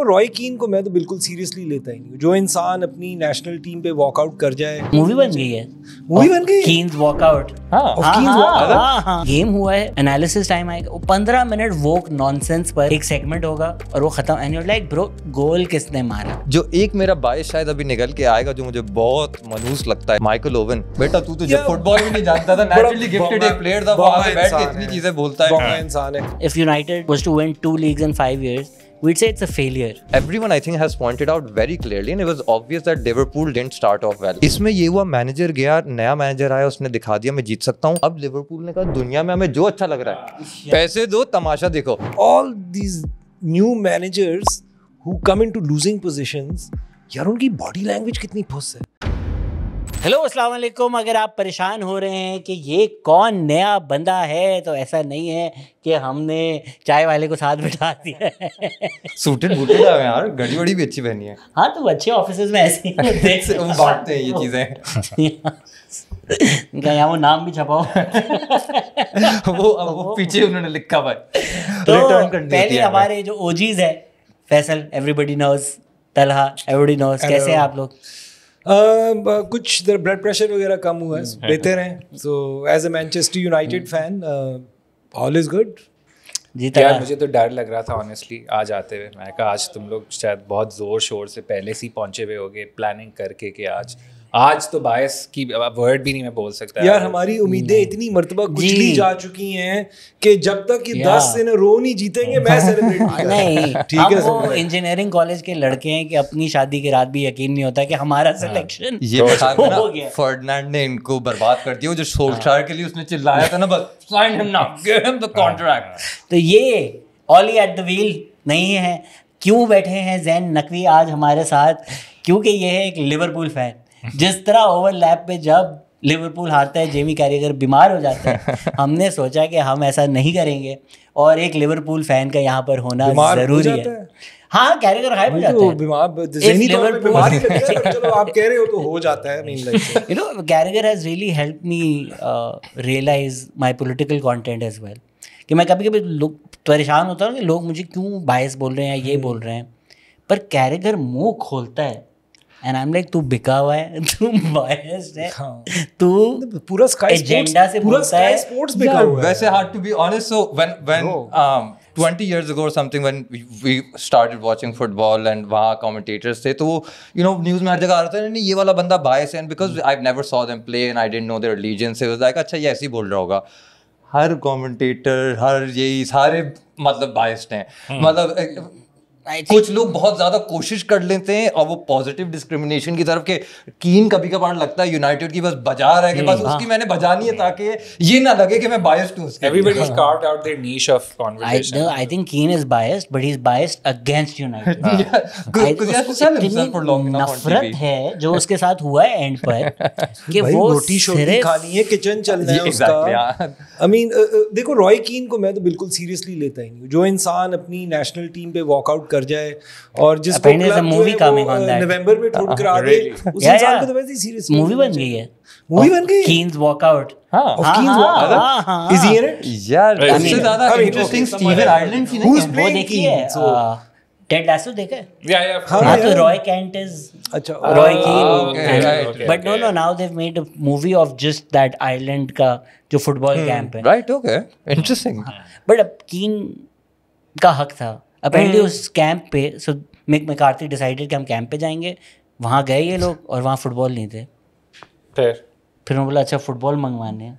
देखो रॉय कीन को मैं तो बिल्कुल सीरियसली लेता ही नहीं। जो इंसान अपनी नेशनल टीम पे वॉकआउट कर जाए, मूवी बन गई है, मूवी बन गई कीन्स वॉकआउट। गेम हुआ है, एनालिसिस टाइम आएगा, 15 मिनट वोक नॉनसेंस पर एक सेगमेंट होगा और वो खत्म। एंड यू लाइक ब्रो, गोल किसने मारा? जो एक मेरा बायस शायद अभी निकल के आएगा जो मुझे बहुत मनहूस लगता है, माइकल ओवन। बेटा तू तो जब फुटबॉल भी नहीं जानता था, नेचुरली गिफ्टेड एक प्लेयर था, वहां पे बैठ के इतनी चीजें बोलता है। बहुत इंसान है। If United was to win 2 leagues in 5 years, we'd say it's a failure. Everyone I think has pointed out very clearly and it was obvious that Liverpool didn't start off well. इसमें ये हुआ, manager गया, नया manager आया, उसने दिखा दिया मैं जीत सकता हूँ। अब लिवरपूल ने कहा दुनिया में हमें जो अच्छा लग रहा है पैसे दो, तमाशा देखो। All these new managers who come into losing positions, यार उनकी बॉडी लैंग्वेज कितनी फुस है। हेलो अस्सलाम वालेकुम। अगर आप परेशान हो रहे हैं कि ये कौन नया बंदा है, तो ऐसा नहीं है कि हमने चाय वाले को साथ बिठा दिया है। सूटेड बूटेड है यार, घड़ी वड़ी भी अच्छी पहनी है। हाँ तो अच्छे ऑफिसेज में ऐसे ही देख से वो बांटते हैं ये चीजें। इनका यहाँ वो नाम भी छपाओ। वो पीछे उन्होंने लिखा भाई तो रिटर्न कर दिया। पहले हमारे जो ओजीज है, Faisal everybody knows, Talha everybody knows, कैसे हैं आप लोग? कुछ ब्लड प्रेशर वगैरह कम हुआ है, बेहतर हैं। So as a Manchester United fan all is good. जी यार मुझे तो डर लग रहा था ऑनेस्टली आज आते हुए। मैं कहा आज तुम लोग शायद बहुत जोर शोर से पहले से ही पहुंचे हुए होगे प्लानिंग करके कि आज तो बायस की वर्ड भी नहीं मैं बोल सकता यार। हमारी उम्मीदें इतनी मर्तबा कुचली जा चुकी हैं कि जब तक ये 10 इन रो नहीं जीतेंगे मैं सेलिब्रेट नहीं। ठीक है, वो इंजीनियरिंग कॉलेज के लड़के हैं कि अपनी शादी की रात भी यकीन नहीं होता कि हमारा सिलेक्शन ये हो गया। फर्डिनेंड ने इनको बर्बाद कर दिया। जो सोल्शायर के लिए उसने चिल्लाया था ना, बस sign him now, give him the contract. तो ये ऑली एट द व्हील नहीं है। क्यों बैठे हैं जैन नकवी आज हमारे साथ? क्योंकि ये है एक लिवरपूल फैन। जिस तरह ओवरलैप पे जब लिवरपूल हारता है, जेमी कैरिगर बीमार हो जाता है, हमने सोचा कि हम ऐसा नहीं करेंगे और एक लिवरपूल फैन का यहाँ पर होना जरूरी है। हाँ, कैरिगर गायब हो जाता है, बीमार ही लगता है। चलो आप कह रहे हो तो हो जाता है। You know, Carragher has really helped me realize my political content as well. कि मैं कभी-कभी लोग परेशान होता हूँ कि लोग मुझे क्यों बायस बोल रहे हैं या ये बोल रहे हैं, पर कैरिगर मुंह खोलता है एंड आई एम लाइक, तू बिका हुआ है, तू बायस्ड है, तू पूरा स्काई एजेंडा से बोलता है। स्पोर्ट्स बिका हुआ है। वैसे hard to be honest, so when 20 years ago or something, when we started watching football and वहाँ commentators थे, तो वो न्यूज़ में हर जगह आ रहा था नहीं ये वाला बंदा bias है, because I never saw them play and I didn't know their allegiance. It was like अच्छा ये ऐसे ही बोल रहा होगा। हर कमेंटेटर, हर यही सारे मतलब biased हैं। मतलब कुछ लोग बहुत ज्यादा कोशिश कर लेते हैं और वो पॉजिटिव डिस्क्रिमिनेशन की तरफ के कीन कभी कभार लगता है यूनाइटेड की बस बजा रहा है कि बस उसकी मैंने बजानी है ताकि ये ना लगे कि मैं बायस्ड हूं उसके। Everybody has carved out their niche of conversation. I think Keane is biased, but he's biased against United. नफरत है जो उसके साथ हुआ है एंड पर कि वो रोटी शोटी खानी है, किचन चलना है उसका। I mean, देखो रॉय कीन को मैं तो बिल्कुल सीरियसली लेता ही नहीं। जो इंसान अपनी नेशनल टीम पे वॉकआउट कर जाए और जिसको नवंबर में छोड़ कर आ गए, उस इंसान को तो वैसे ही सीरियस मूवी बन गई है। मूवी बन गई, Keynes walkout. Is he in it? यार इससे ज्यादा इंटरेस्टिंग स्टीवन आयरलैंड की नहीं है। वो देखी है, टेड लासो देखा है? Yeah. हाँ तो रॉय कैंट इज अच्छा Roy Keane, but no now they've made a movie of just that Ireland का जो फुटबॉल कैंप है। Right, okay, interesting. बट अब कीन का हक था अपेरेंटली उस कैंप पे। सो मिक मैकार्थी डिसाइडेड कि हम कैंप पे जाएंगे। वहाँ गए ये लोग और वहाँ फुटबॉल नहीं थे। फिर उन्होंने बोला अच्छा फुटबॉल मंगवाने हैं,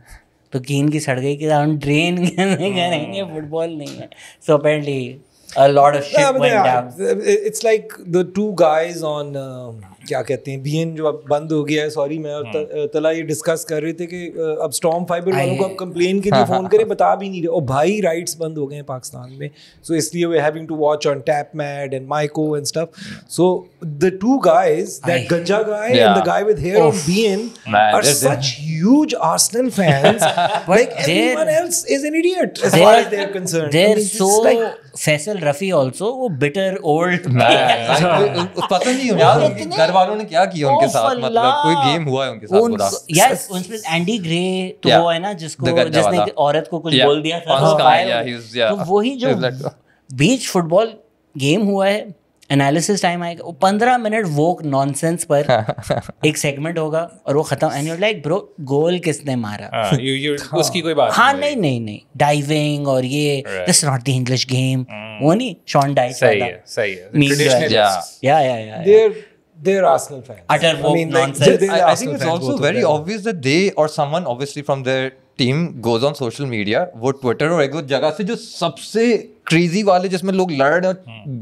तो कीन की सड़ गई कि हम ड्रेन करेंगे, फुटबॉल नहीं है। So apparently a lot of shit went down. It's like the two guys on क्या कहते हैं बीएन जो अब बंद हो गया है। सॉरी मैं और तला ये डिस्कस कर रहे थे कि अब स्टॉर्म फाइबर वालों को अब कंप्लेन के लिए फोन करें, बता भी नहीं रहे। और भाई राइट्स बंद हो गए हैं पाकिस्तान में, सो इसलिए वे having to watch on Tapmad and Myco and stuff. So the two guys, that गंजा guy and the guy with hair on BN are such huge Arsenal fans, like everyone else is an idiot as far as they are concerned. They're so Faisal Rafi also वो bitter old पता नहीं यार घर वालों ने क्या किया उनके साथ, मतलब कोई गेम हुआ है उनके साथ बुरा। यार उसमें एंडी ग्रे तो वो है ना जिसको जिसने औरत को कुछ बोल दिया था, तो वही जो बीच फुटबॉल गेम हुआ है एनालिसिस टाइम आएगा, 15 मिनट वोक नॉनसेंस पर एक सेगमेंट होगा और वो खत्म, एंड यू लाइक ब्रो गोल किसने मारा? उसकी कोई बात हाँ नहीं डाइविंग और ये this not the English game, वो नहीं शॉन डाइस सही वाला है Meme जो है। Yeah. They're Arsenal fans. Utter I woke mean, like, nonsense. they're I think Arsenal it's fans, also both of very them. obvious that they or someone obviously from their team goes on social media, वो Twitter और एक जगह से जो सबसे crazy वाले जिसमें लोग लड़ रहे और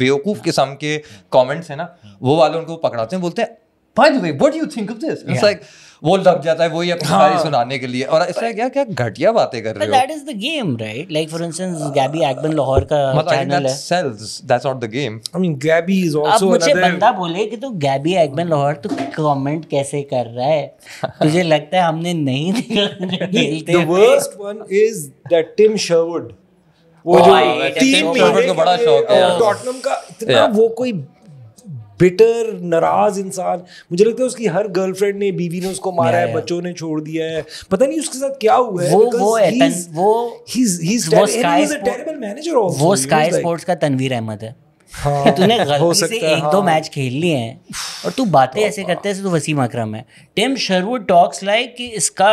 बेवकूफ किस्म के कमेंट्स है ना, वो वाले उनको पकड़ाते हैं, बोलते हैं by the way what do you think of this? It's like वो लग जाता है वही अपनी सारी सुनाने के लिए, और इससे क्या क्या घटिया बातें कर रहे But हो. that is the game, right? Like for instance, Gabby Agban Lahore का मतलब I think चैनल that है. sells, that's not the game. I mean, Gabby is अब also मुझे another. बंदा बोले कि तू गैबी एग्बन लाहौर तू कमेंट कैसे कर रहा है, तुझे लगता है हमने नहीं खेलते? The worst one is that Tim Sherwood. वो Oh, जो I hate तीन Tim महीने Sherwood को बड़ा के शौक है. टॉटनहम का इतना Yeah. वो कोई बिटर नाराज इंसान, मुझे लगता है उसकी हर गर्लफ्रेंड ने बीवी ने उसको मारा है, बच्चों ने छोड़ दिया है, पता नहीं उसके साथ क्या हुआ है. वो टेरिबल मैनेजर आल्सो. वो स्काई स्पोर्ट्स का तनवीर अहमद है. हाँ, तूने हो गलती से सकता है, एक दो हाँ. मैच खेल लिए हैं और तू बातें ऐसे करते हैं जैसे तू वसीम अकरम है. टिम शरवुड टॉक्स लाइक कि इसका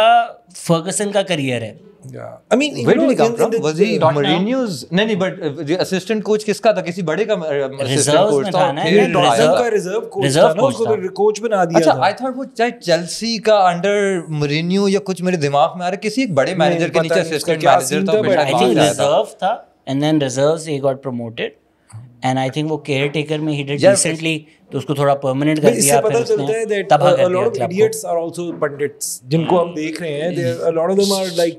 फर्गसन का करियर है. Yeah. I mean, you Where know, did he come in from? the- Was he Tottenham? Mourinho's? नहीं, but assistant coach किसका था? किसी बड़े का assistant Reserves coach में था. था ना, फिर ये टॉटनहम आया का था. रिजर्व कोच Reserve था ना, coach उसको था. फिर कोच बना दिया अच्छा, था. I thought वो चाहे चेल्सी का अंडर Mourinho या कुछ मेरे दिमाग में आ रहा है, किसी एक बड़े मैनेजर के पता नीचे नहीं उसका assistant क्या manager scene था, था, फिर but शायद I वहाँ think से आया था. reserve था and then reserves he got promoted and I think वो caretaker में he did Yeah, decently, तो उसको थोड़ा permanent कर But इससे दिया. पता फिर चलता है उसने that तबाह a कर दिया lot of club को. idiots are also pundits जिनको हम देख रहे हैं. There a lot of them are like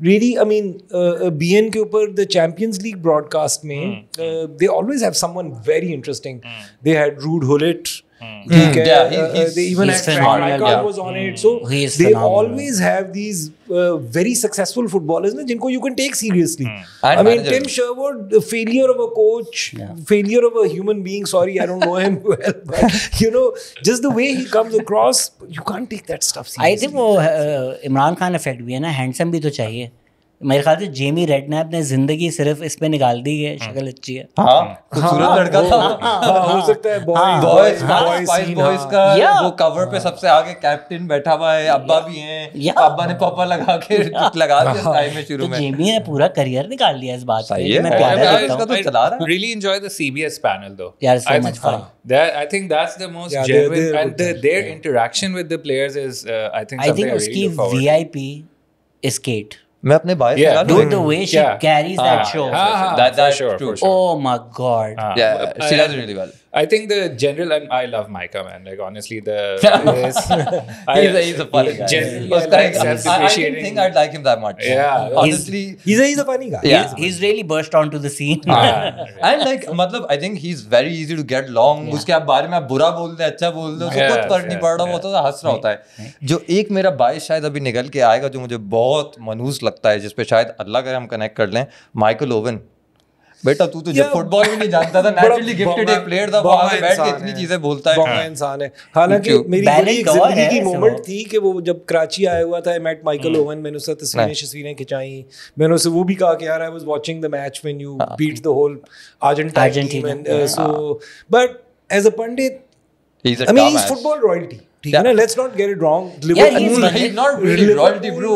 really, I mean, BN के ऊपर the Champions League broadcast में they always have someone very interesting. They had Ruud Gullit. ठीक है. Yeah, he's- They even he's had Frank phenomenal, Rijkaard yeah. was on it. So He is they phenomenal. always have these very successful footballers ना जिनको you can take seriously. And I mean, managers. Tim Sherwood, the failure of a coach, failure of a human being. Sorry, I don't know him well, but you know, just the way he comes across, you can't take that stuff seriously. I think वो Imran Khan effect भी है ना, handsome भी तो चाहिए. मेरे ख्याल से जेमी रेडनैप ने जिंदगी सिर्फ इस पे निकाल दी है, शक्ल अच्छी है. हाँ, खूबसूरत लड़का था. हाँ, हो सकता है Boys का Yeah. वो कवर पे सबसे आगे कैप्टन बैठा हुआ है, अब्बा भी हैं. Yeah. अब्बा ने पापा लगा के लगा दिया टाइम में शुरू तो में. जेमी ने पूरा करियर निकाल लिया इस बात सही पे. है. मैं प्यारा I- देखता इसका हूँ. तो चला रहा है. really enjoy the CBS panel though. Yeah, so I much think- fun. I think that's the most Yeah, genuine, they're and good. their interaction with the players is I think I something think I उसकी really look forward to. VIP is Kate. मैं अपने भाई से Yeah. लगा Dude, the way she Yeah. carries that show. That- for that's sure, true. for sure. Oh my god. Yeah, she does really well. I think the general, and I love Micah, man. Like honestly, He's a funny guy. Genuinely, I उसका like एक- I didn't self-depreciating. think I'd like him that much. Yeah. Honestly. he's a funny guy. Yeah. He's really burst onto the scene. And like मतलब I think he's very easy to get along. उसके आप बारे में आप बुरा बोल दे, अच्छा बोल दे, उसको Yeah, कुछ फर्क नहीं पड़ रहा, वो तो हंस रहा होता है. जो एक मेरा बाइस शायद अभी निकल के आएगा, जो मुझे बहुत मनहूस लगता है, जिस पे शायद अल्लाह करे हम कनेक्ट कर लें, माइकल ओवन. बेटा तू तो जब Yeah. फुटबॉल भी नहीं जानता था, नेचुरली गिफ्टेड एक प्लेयर था, वो आगे बैठ के इतनी चीजें बोलता है. बड़ा इंसान है. हालांकि Thank you. मेरी Ballon बड़ी एक d'Or जिंदगी है की वैसे मोमेंट वो. थी कि वो जब कराची आया हुआ था, मैट माइकल ओवन, मैंने उससे तस्वीरें शस्वीरें खिंचाई. मैंने उससे वो भी कहा कि यार I was watching the match when you beat the whole Argentine team, and so but as a pundit, He's a I mean, dumb he's ass. football royalty. ठीक है ना, let's not get it wrong. Yeah, he's not really royalty, bro.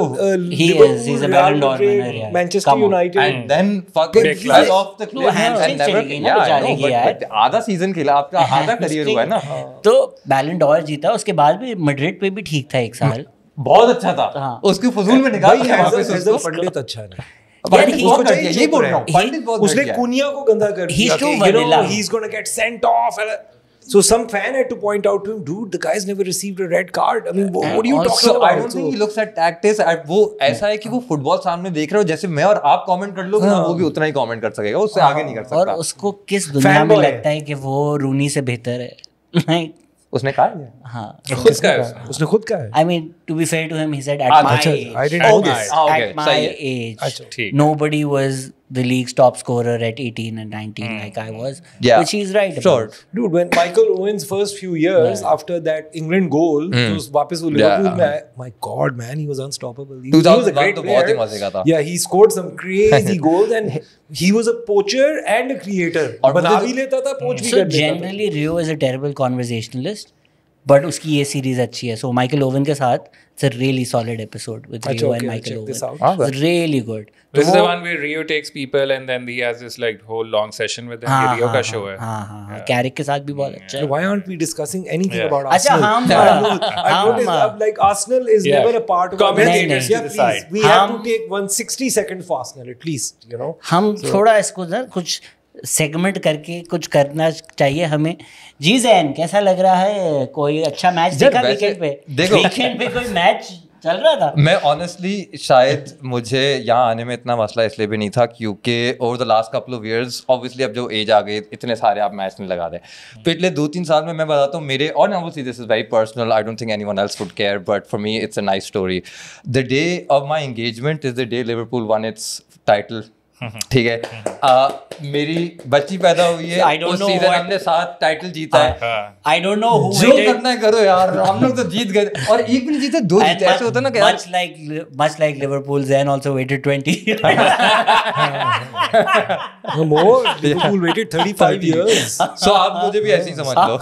He is. He's a Ballon d'Or winner, yeah. Manchester Come on. United. And then fucking Big fell clutch. off the No, cliff hamstring and never. चली गई ना Yeah, I बेचारे know, की यार. but आधा season खेला, आपका आधा करियर हुआ है ना. तो बैलन डॉर जीता, उसके बाद भी मैड्रिड पे भी ठीक था एक साल. बहुत अच्छा था. हाँ. उसके फजूल में निकाल भाई दिया as a- वापस as a उसको. पंडित अच्छा है. पंडित he- बहुत उसको घटिया, यही बोल रहा हूँ. he- पंडित बहुत उसने घटिया है. कुनिया को गंदा कर He's दिया too कि, you know, vanilla. he's going to get sent off. So some fan had to point out to him, dude, the guy's never received a red card. I mean, what are you also, talking So about? I don't think he looks at tactics. वो ऐसा है कि वो football सामने देख रहे हो, जैसे मैं और आप कमेंट कर लोगे ना, वो भी उतना ही कमेंट कर सकेगा, उससे आगे नहीं कर और सकता. उसको किस दुनिया में Fanboy है. लगता है कि वो रूनी से बेहतर है. Like, उसने कहा है. हाँ. खुद का है उसने. उसने खुद कहा है. I mean, to be fair to him, he said, at my अच्छा, age, I didn't know Okay. this. Okay, at my सही है. age, ठीक. nobody was the league's top scorer at 18 and 19 like I was, Yeah. which he's right Sure. about. Dude, when Michael Owen's first few years after that England goal, जो वापस वो Liverpool में आया, my God, man, he was unstoppable. He was a 2001 great तो बहुत ही player. मजे का था. Yeah, he scored some crazy goals and he was a poacher and a creator. और बना मुझे भी लेता था, पोच भी So कर देता था. generally Rio is a terrible conversationalist, but उसकी ये series अच्छी है. So Michael Owen के साथ it's a really solid episode with अच्छा, Rio okay, and I'll Michael check this Owen. out. It's really good. This is the one where Rio takes people and then he has this like whole long session with them. ये Rio का show है. हाँ Carrick के साथ भी बहुत अच्छा है. Why aren't we discussing anything Yeah. about अच्छा Arsenal? हम I noticed like Arsenal is Yeah. never a part of our Commentators Yeah, to please. decide. We have हम- to take 160 seconds for Arsenal at least, you know. हम थोड़ा इसको ना कुछ segment करके कुछ करना चाहिए हमें. जी जैन कैसा लग रहा है? कोई अच्छा मैच यार, देखा वैसे- वीकेंड पे? देखो। वीकेंड पे कोई मैच चल रहा था? मैं ऑनेस्टली शायद मुझे यहाँ आने में इतना मसला इसलिए भी नहीं था क्योंकि over the last couple of years obviously अब जो एज आ गई इतने सारे आप मैच नहीं लगा रहे. पिछले 2-3 साल में मैं बताता हूँ मेरे और obviously this is very personal I don't think anyone else would care but for me it's a nice story. The day of my engagement is the day Liverpool one it's title. ठीक है मेरी बच्ची पैदा हुई है I don't उस know season what- हमने 7 title जीता है. I don't know who जो waited. करना है करो यार हम लोग तो जीत गए और एक भी नहीं जीते 2 जीते. ऐसे होता है ना कि यार much like Liverpool, Zen also waited 20 years. No more. Liverpool waited 35 years. सो आप मुझे भी ऐसे ही समझ लो.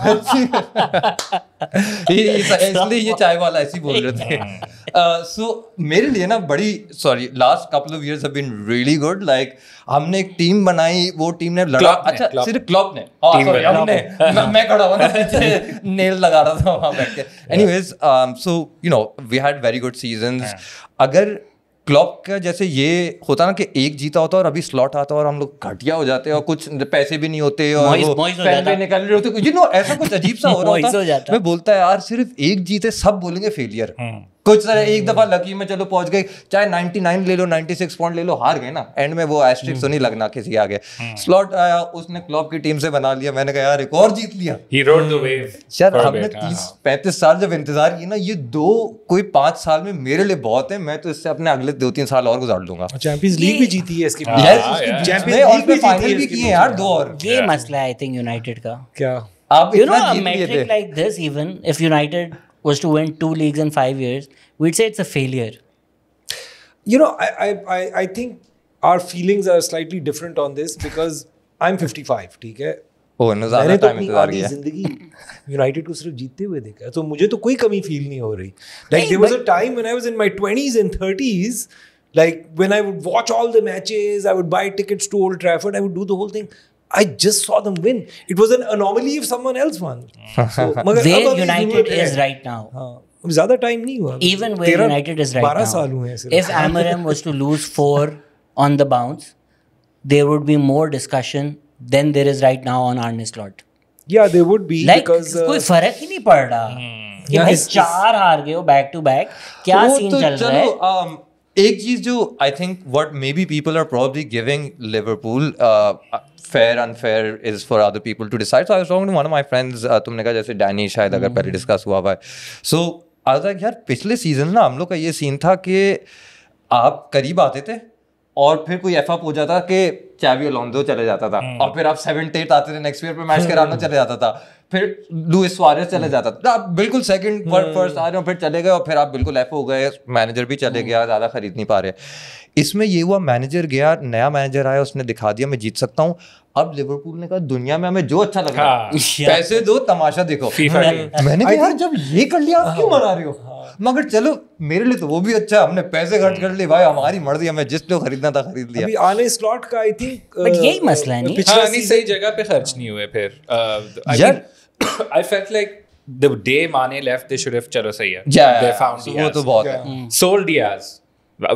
इसलिए ये चाय वाला ऐसे ही बोल रहे थे. सो मेरे लिए ना बड़ी sorry last couple of years have been really good. Like हमने एक टीम बनाई वो टीम ने लड़ा. अच्छा सिर्फ क्लब ने sorry, हमने मैं खड़ा हुआ ना नेल लगा रहा था वहाँ बैठ के. Anyways so you know we had very good seasons. अगर क्लॉप का जैसे ये होता ना कि एक जीता होता और अभी स्लॉट आता और हम लोग घटिया हो जाते और कुछ पैसे भी नहीं होते और मोइस वो हो फैन जाता। भी निकल रहे होते यू नो ऐसा कुछ अजीब सा हो रहा मोइस हो होता. जाता। मैं बोलता है यार सिर्फ एक जीते सब बोलेंगे फेलियर. कुछ तरह एक दफा लकी में चलो पहुंच गए चाहे 99 ले लो 96 पॉइंट ले लो हार गए ना एंड में वो एस्ट्रिक्स तो नहीं लगना किसी आगे. स्लॉट आया उसने क्लॉप की टीम से बना लिया. मैंने कहा यार एक और जीत लिया. He rode the wave. यार for a हमने bit, 30-35 साल जब इंतजार की ना ये 2 कोई 5 साल में मेरे लिए बहुत है. मैं तो इससे अपने अगले 2-3 साल और गुजार लूंगा. चैंपियंस लीग भी जीती है इसके Yes, हाँ, उसकी yeah. Champions Champions league League भी भी फाइनल जीती भी है किए यार 2 और. ये मसला है आई थिंक यूनाइटेड का. क्या आप You know, इतना a जीत लिए metric थे. like this, even if United was to win 2 leagues in 5 years, we'd say it's a failure. you know I think our feelings are slightly different on this because I'm 55 ठीक है. ओ इन्होंने ज्यादा मैंने तो time अपनी इंतजार आधी किया. जिंदगी यूनाइटेड को सिर्फ जीतते हुए देखा है तो मुझे तो कोई कमी फील नहीं हो रही. Like there was a time when I was in my 20s and 30s, like when I would watch all the matches, I would buy tickets to Old Trafford, I would do the whole thing. I just saw them win. It was an anomaly if someone else won. So, मगर Where अब अभी United जरूरत है. is right now. हाँ, अब ज्यादा time नहीं हुआ. Even where United is right 12 साल now. हुए हैं सिर्फ. If Amorim was to lose 4 on the bounce, there would be more discussion than there is right now on Arne Slot. Yeah, there would be Like because कोई फर्क ही नहीं पड़ रहा कि Yeah, भाई it's- 4 हार गए हो बैक टू बैक. क्या वो सीन तो चल रहा है? चलो एक चीज जो I think what may be people are probably giving Liverpool fair unfair is for other people to decide. So I was talking to one of my friends तुमने कहा जैसे डैनी शायद अगर पहले डिस्कस हुआ है. So I was like यार पिछले सीजन ना हम लोग का ये सीन था कि आप करीब आते थे और फिर कोई एफ अप हो जाता कि चाबी अलोंसो चले जाता था और फिर आप 7th-8th आते थे नेक्स्ट ईयर पे मैच कराना चले जाता था. फिर लुइस सुआरेज चले जाता था. आप बिल्कुल सेकंड फर्स्ट आ रहे हो फिर चले गए और फिर आप बिल्कुल एफ हो गए. मैनेजर भी चले गया ज़्यादा खरीद नहीं पा रहे. इसमें ये हुआ मैनेजर गया नया मैनेजर आया उसने दिखा दिया मैं जीत सकता हूँ. अब लिवरपूल ने कहा दुनिया में हमें जो अच्छा लग रहा है पैसे दो तमाशा देखो. मैंने कहा यार जब ये कर लिया आप क्यों मना रहे हो. मगर चलो मेरे लिए तो वो भी अच्छा हमने पैसे खर्च कर लिए भाई हमारी मर्जी हमें जिस जो खरीदना था खरीद लिया. अभी आने स्लॉट का आई थिंक But यही मसला है नहीं? हाँ नहीं सही जगह पे खर्च नहीं हुए फिर. यार I felt like the day Mane left they should have चलो सही है. Yeah, They found वो Diaz. तो बहुत है. Sold Diaz.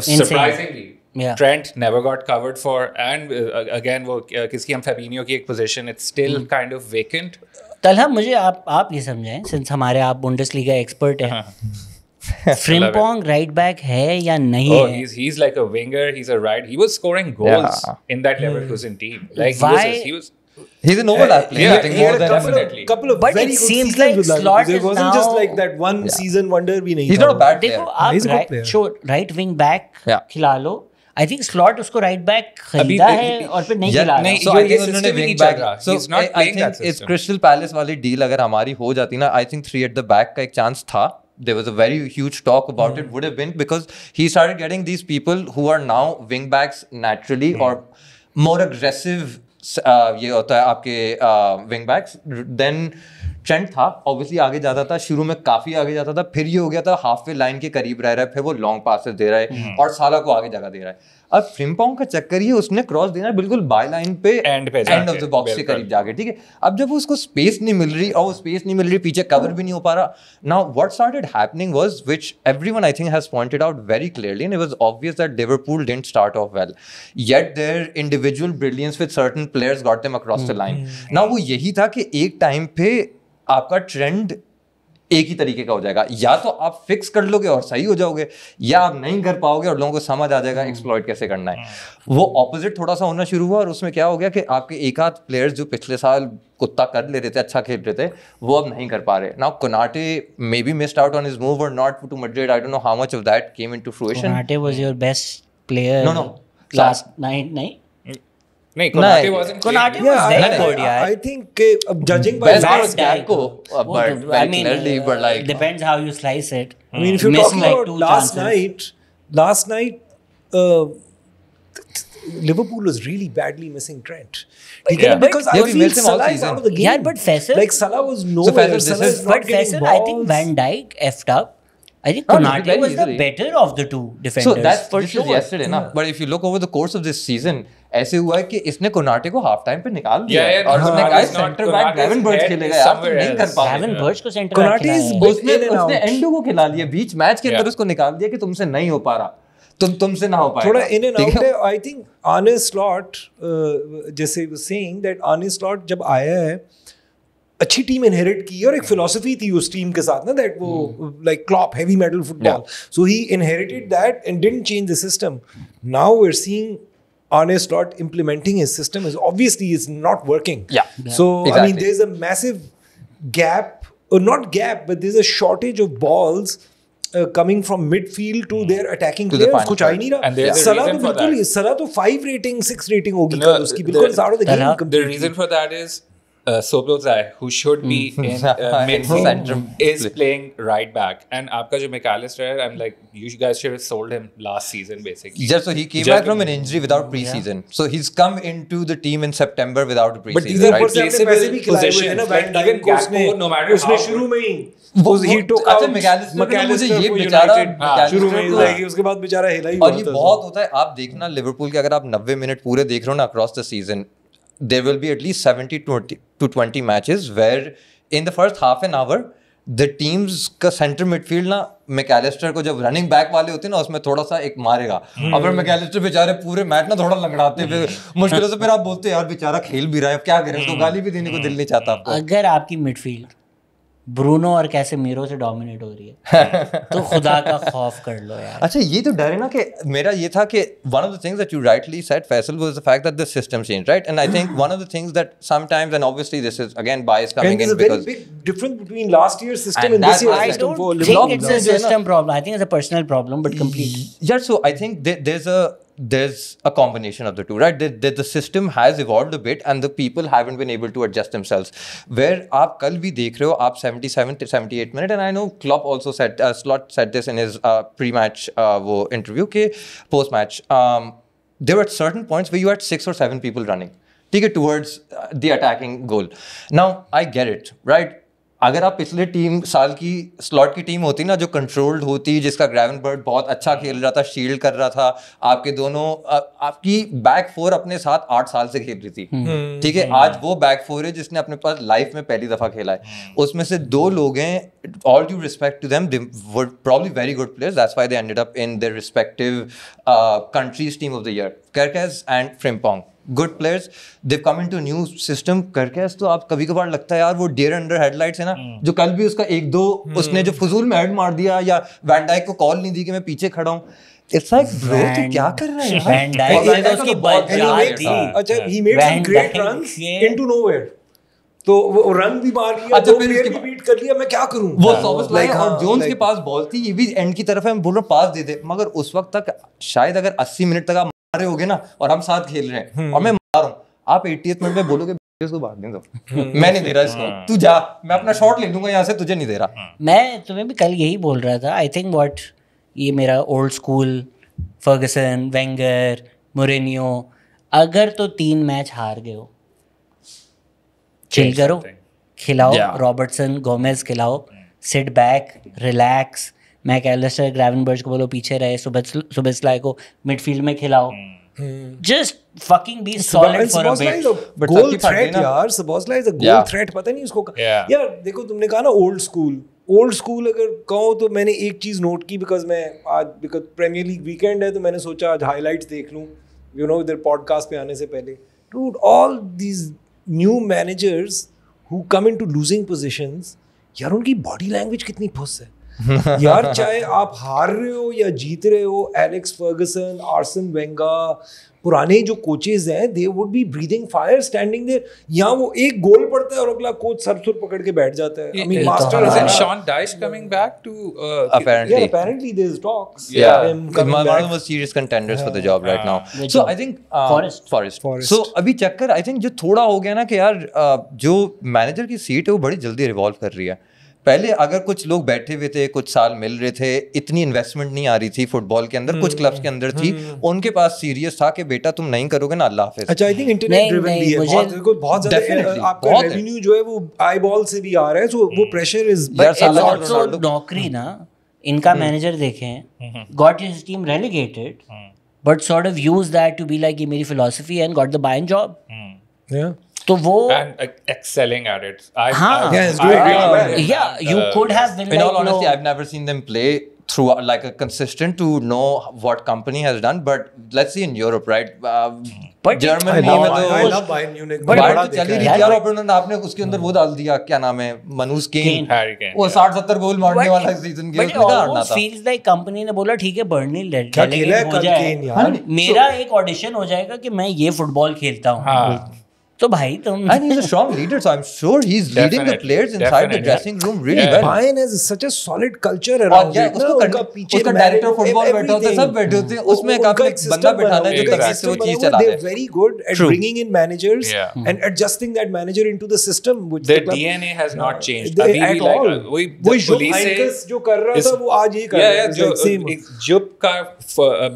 Surprisingly. Yeah. Trent never got covered for and again वो किसकी हम Fabinho की एक position it's still kind of vacant. Talha मुझे आप ये समझाएं सिंस हमारे आप बुंडेसलीगा एक्सपर्ट हैं. फ्रिम्पोंग राइट बैक है या नहीं Oh, है? he's like a winger. He's a right. He was scoring goals in that Leverkusen team. Like Why- he was. He's an overlap player. Yeah, I think he more had a than definitely. couple of But very it good seems seasons like with Liverpool. Slot It is wasn't just now- like that one season wonder भी नहीं He's था. not a bad player. देखो He's a good आप player. Right wing back Yeah. खिला लो. I think slot उसको right back खरीदा है और फिर नहीं खिला रहा। So I think ये उन्होंने system ही wing नहीं चल back, रहा. so He's not I playing that think it's system. Crystal Palace वाली डील अगर हमारी हो जाती ना, I think 3 at the back का एक चांस था. There was a very huge talk about it, would have been, because he started getting these people who are now wing backs naturally or more aggressive. ये होता है आपके wing backs. Then trend था, obviously आगे जाता था, शुरू में काफी आगे जाता था, फिर ये हो गया था हाफ वे लाइन के करीब रह रहा है, फिर वो लॉन्ग पासेस दे रहा है और साला को आगे जगह दे रहा है. अब फ्रिम्पोंग का चक्कर ये, उसने क्रॉस देना बिल्कुल बाय लाइन पे एंड ऑफ द बॉक्स के करीब जाके, ठीक है. अब जब उसको स्पेस नहीं मिल रही और वो स्पेस नहीं मिल रही, पीछे कवर भी नहीं हो पा रहा. Now what started happening was, which everyone I think has pointed out very clearly, and it was obvious that Liverpool didn't start of well, yet their individual brilliance with certain players got them across the line. Now वो यही था कि एक time पे आपका trend एक ही तरीके का हो जाएगा, या तो आप फिक्स कर लोगे और सही हो जाओगे, या आप नहीं कर पाओगे और लोगों को समझ आ जाएगा एक्सप्लॉइट कैसे करना है. वो ऑपोजिट थोड़ा सा होना शुरू हुआ, और उसमें क्या हो गया कि आपके एक आध प्लेयर्स जो पिछले साल कुत्ता कर ले रहे थे, अच्छा खेल रहे थे, वो अब नहीं कर पा रहे. Now Konate may be missed out on his move or not to Madrid. I don't know how much of that came into fruition. Konate was your best player No. Last night. नहीं, Konate wasn't Konate playing. was very good, yeah. I think judging by Best last was Gakpo, but very clearly, but like depends how you slice it. I mean, if you're Missed talking like about 2 last night, Liverpool was really badly missing Trent. Because I we feel missed him all Salah is season. out of the game. Yeah, but Faisal, like Salah was nowhere. Faisal, this Salah is- is not but getting Faisal, I think balls. Van Dijk effed up. I think No, Konate very was the easily. better of the two defenders. So that's for this sure. is yesterday ना. But if you look over the course of this season, ऐसे हुआ है कि इसने Konate को half time पे निकाल दिया Yeah, yeah, और उसने Konate कहा is not- centre back Konate's ग्रेवेनबर्च head खेलेगा is यार, तुम somewhere नहीं कर else. पा Gavin रहे. Birch को सेंटर Konate बैक is खिलाया है. उसने in and उसने out. एंडो को खिला दिया बीच मैच के अंदर, Yeah. उसको निकाल दिया कि तुमसे नहीं हो पा रहा, तुमसे ना हो पाएगा. थोड़ा in and ठीक out है? है. I think Arne Slot, जैसे was saying that Arne Slot जब आया है, अच्छी टीम इनहेरिट की और एक फिलॉसफी थी उस टीम के साथ ना, दैट वो like Klopp heavy metal football, so he inherited that and didn't change the system. Now we are seeing Arne Slot implementing his system is obviously is not working. Yeah. So I mean Exactly. there's a massive gap, or not gap, but there's a shortage of balls coming from midfield to their attacking To the players. final कुछ आ ही third. नहीं रहा. And there's a Salah reason तो for बिल्कुल that. Salah तो 5 rating 6 rating होगी No, कल उसकी, बिल्कुल out of the game Salah- The completely. reason for that is Soboslai, who should be in midfield, Center is play. playing right back. And आपका जो McAllister है, I'm like, you guys should have sold him last season basically. Just so he came back from an injury without preseason. So he's come into the team in September without a But preseason. these are right? ऊपर से अपने पैसे भी खिलाए हुए थे ना, positions, Van like Dijk even को Gakpo, no matter उसने how शुरू good- में ही वो- he took अच्छा, out McAllister को मुझे McAllister ये for बेचारा- United McAllister शुरू में को- like उसके बाद बेचारा हिला ही और हुआ ये था. बहुत होता है, आप देखना लिवरपूल के अगर आप 90 मिनट पूरे देख रहे हो ना across the season, there will be at least 70 to 20 matches where in the first half an hour the teams का सेंटर मिडफील्ड ना मैकएलिस्टर को जब रनिंग बैक वाले होते हैं ना उसमें थोड़ा सा एक मारेगा, और फिर मैकएलिस्टर बेचारे पूरे मैच ना थोड़ा लंगड़ाते हुए मुश्किलों से, फिर आप बोलते हैं यार बेचारा खेल भी रहा है, अब क्या करें, उसको गाली भी देने को दिल नहीं चाहता आपको. अगर आपकी मिडफील्ड ब्रूनो और कैसेमीरो से डोमिनेट हो रही है तो खुदा का खौफ कर लो यार. अच्छा, ये तो डर है ना कि मेरा ये था कि one of the things that you rightly said, Faisal, was the fact that the system changed, right? And I think one of the things that sometimes, and obviously this is again bias And coming there's in a very because big difference between last year's system And and this that's year's why I system. don't for think Liverpool. it's a system problem. I think it's a personal problem, but completely. yeah, so I think there's a combination of the two, right? The system has evolved a bit and the people haven't been able to adjust themselves. Where आप कल भी देख रहे हो, आप 77 to 78 minute, and I know Klopp also said, Slot said this in his pre-match वो interview के post-match. There were certain points where you had 6 or 7 people running, ठीक है, towards the attacking goal. Now I get it, right? अगर आप पिछले साल की slot की टीम होती ना जो कंट्रोल्ड होती, जिसका ग्रेवेनबर्च बहुत अच्छा खेल रहा था, शील्ड कर रहा था, आपके दोनों आपकी बैक फोर अपने साथ 8 साल से खेल रही थी, ठीक है, आज वो बैक फोर है जिसने अपने पास लाइफ में पहली दफा खेला है, उसमें से 2 लोग हैं, all due respect to them, they were probably very good players, that's why they ended up in their respective countries team of the year, Kerkez and Frimpong. Good players, they've come into a new system. Kerkez तो आप कभी कभार लगता है यार वो dare under headlights है ना, जो कल भी उसका 1-2 उसने जो फजूल में हेड मार दिया, या वैन डाइक को कॉल नहीं दी कि मैं पीछे खड़ा हूँ. It's like bro तू क्या कर रहा है यार? वैन डाइक और ने तो उसकी बहुत बचा दी. अच्छा, he made some Van great Dijk runs के- into nowhere. तो वो रन भी मार लिया, अच्छा, 2 फिर प्लेयर उसके भी बीट कर लिया, मैं क्या करूं? वो सोबोस्लाई Like, और हाँ, जोन्स like- के पास बॉल थी, ये भी एंड की तरफ है, मैं बोल रहा हूँ पास दे दे, मगर उस वक्त तक शायद अगर 80 मिनट तक आप मार रहे होगे ना और हम साथ खेल रहे हैं और मैं मार रहा हूँ, आप 80th मिनट में बोलोगे इसको भाग दे दो, मैं नहीं दे रहा इसको, तू जा, मैं अपना शॉट ले लूंगा यहाँ से, तुझे नहीं दे रहा। मैं तुम्हें भी कल यही बोल रहा था। आई थिंक व्हाट ये मेरा old school Fergusson, Wenger, Mourinho, अगर तो 3 मैच हार गए हो, चिल करो, खिलाओ, रॉबर्टसन, गोमेज खिलाओ, sit back, relax, MacAllister, Gravenberch को बोलो पीछे रहे, सुबेस्लाई को मिडफील्ड में खिलाओ, just fucking be solid for a bit. But goal सबकी फट गई थ्रेट ना। यार, Szoboszlai is a goal Yeah. Threat, पता नहीं उसको Yeah. यार देखो, तुमने कहा ना ओल्ड स्कूल अगर कहो तो मैंने एक चीज नोट की, बिकॉज प्रीमियर लीग वीकेंड है तो मैंने सोचा आज हाइलाइट्स देख लूं, यू नो, इधर पॉडकास्ट पे आने से पहले। Dude, all these new managers who come into losing positions, यार उनकी बॉडी लैंग्वेज कितनी फुस है यार, चाहे आप हार रहे हो या जीत रहे हो, एलेक्स फर्गसन, आर्सन वेंगर, पुराने जो कोचेज हैं, they would be breathing fire standing there. यहाँ वो एक गोल पड़ता है और अगला कोच सर पकड़ के बैठ जाता है। I mean, master Isn't है। Sean Dyche coming back to Apparently. Yeah, apparently there's talks. Yeah, him coming one of back. the most serious contenders for the job right now. Which So job? I think Forest. So अभी चक्कर I think जो थोड़ा हो गया ना कि यार जो मैनेजर की सीट है वो बड़ी जल्दी रिवॉल्व कर रही है। पहले अगर कुछ लोग बैठे हुए थे, कुछ साल मिल रहे थे, इतनी इन्वेस्टमेंट नहीं आ रही थी फुटबॉल के अंदर, कुछ क्लब्स के अंदर थी, उनके पास सीरियस था कि बेटा तुम नहीं करोगे ना, अल्लाह हाफिज़। अच्छा, आई थिंक इंटरनेट ड्रिवन भी है, बहुत ज्यादा Definitely, आपका बहुत है। रेवेन्यू जो है वो आई बॉल से भी आ रहा है, सो वो प्रेशर इज यार, It's साला also रोनाल्डो- नौकरी ना, इनका मैनेजर देखें, got his team relegated, but sort of used that to be like ये मेरी philosophy and got the buying job. yeah. तो वो and excelling at it. हाँ, Yeah, it's doing really well. yeah, you could have been In like, all honesty, no, I've never seen them play through like a consistent to know what company has done. But let's see in Europe, right? But Germany I में love तो Bayern Munich, बाहर बड़ा तो चली देखा रही है। थी यार, opponent आपने उसके अंदर वो डाल दिया, क्या नाम है, मनूस केन, Harry Kane, वो 60-70 गोल मारने वाला सीजन के but it उसमें कहाँ हारना almost था। feels like कंपनी ने बोला ठीक है बर्नली क्या खेला है हो कल जाए, केन यार? मेरा एक ऑडिशन हो जाएगा कि मैं ये फुटबॉल खेलता हूँ, हाँ. तो भाई तुम And he's a strong leader, so I'm sure he's leading the Definitely, players inside the definitely. dressing room really Yeah. well. Bayern has such a solid culture और around क्या it, ना, उनका पीछे उसका manage- डायरेक्टर फुटबॉल बैठे होते हैं, everything. सब बैठे होते हैं, उसमें एक उनका आपने system बंदा बना बैठाना है हुआ जो है, तमीज से वो system चीज बना चला हुआ है। दे। They're very good at True. bringing in managers Yeah. and adjusting that manager into the system, which Their the club- DNA has not changed. They- अभी भी at like all. वही वही जुप police से हाइंकस जो कर रहा is- था वो आज ये कर yeah, रहा है, yeah, it's like same. जुप का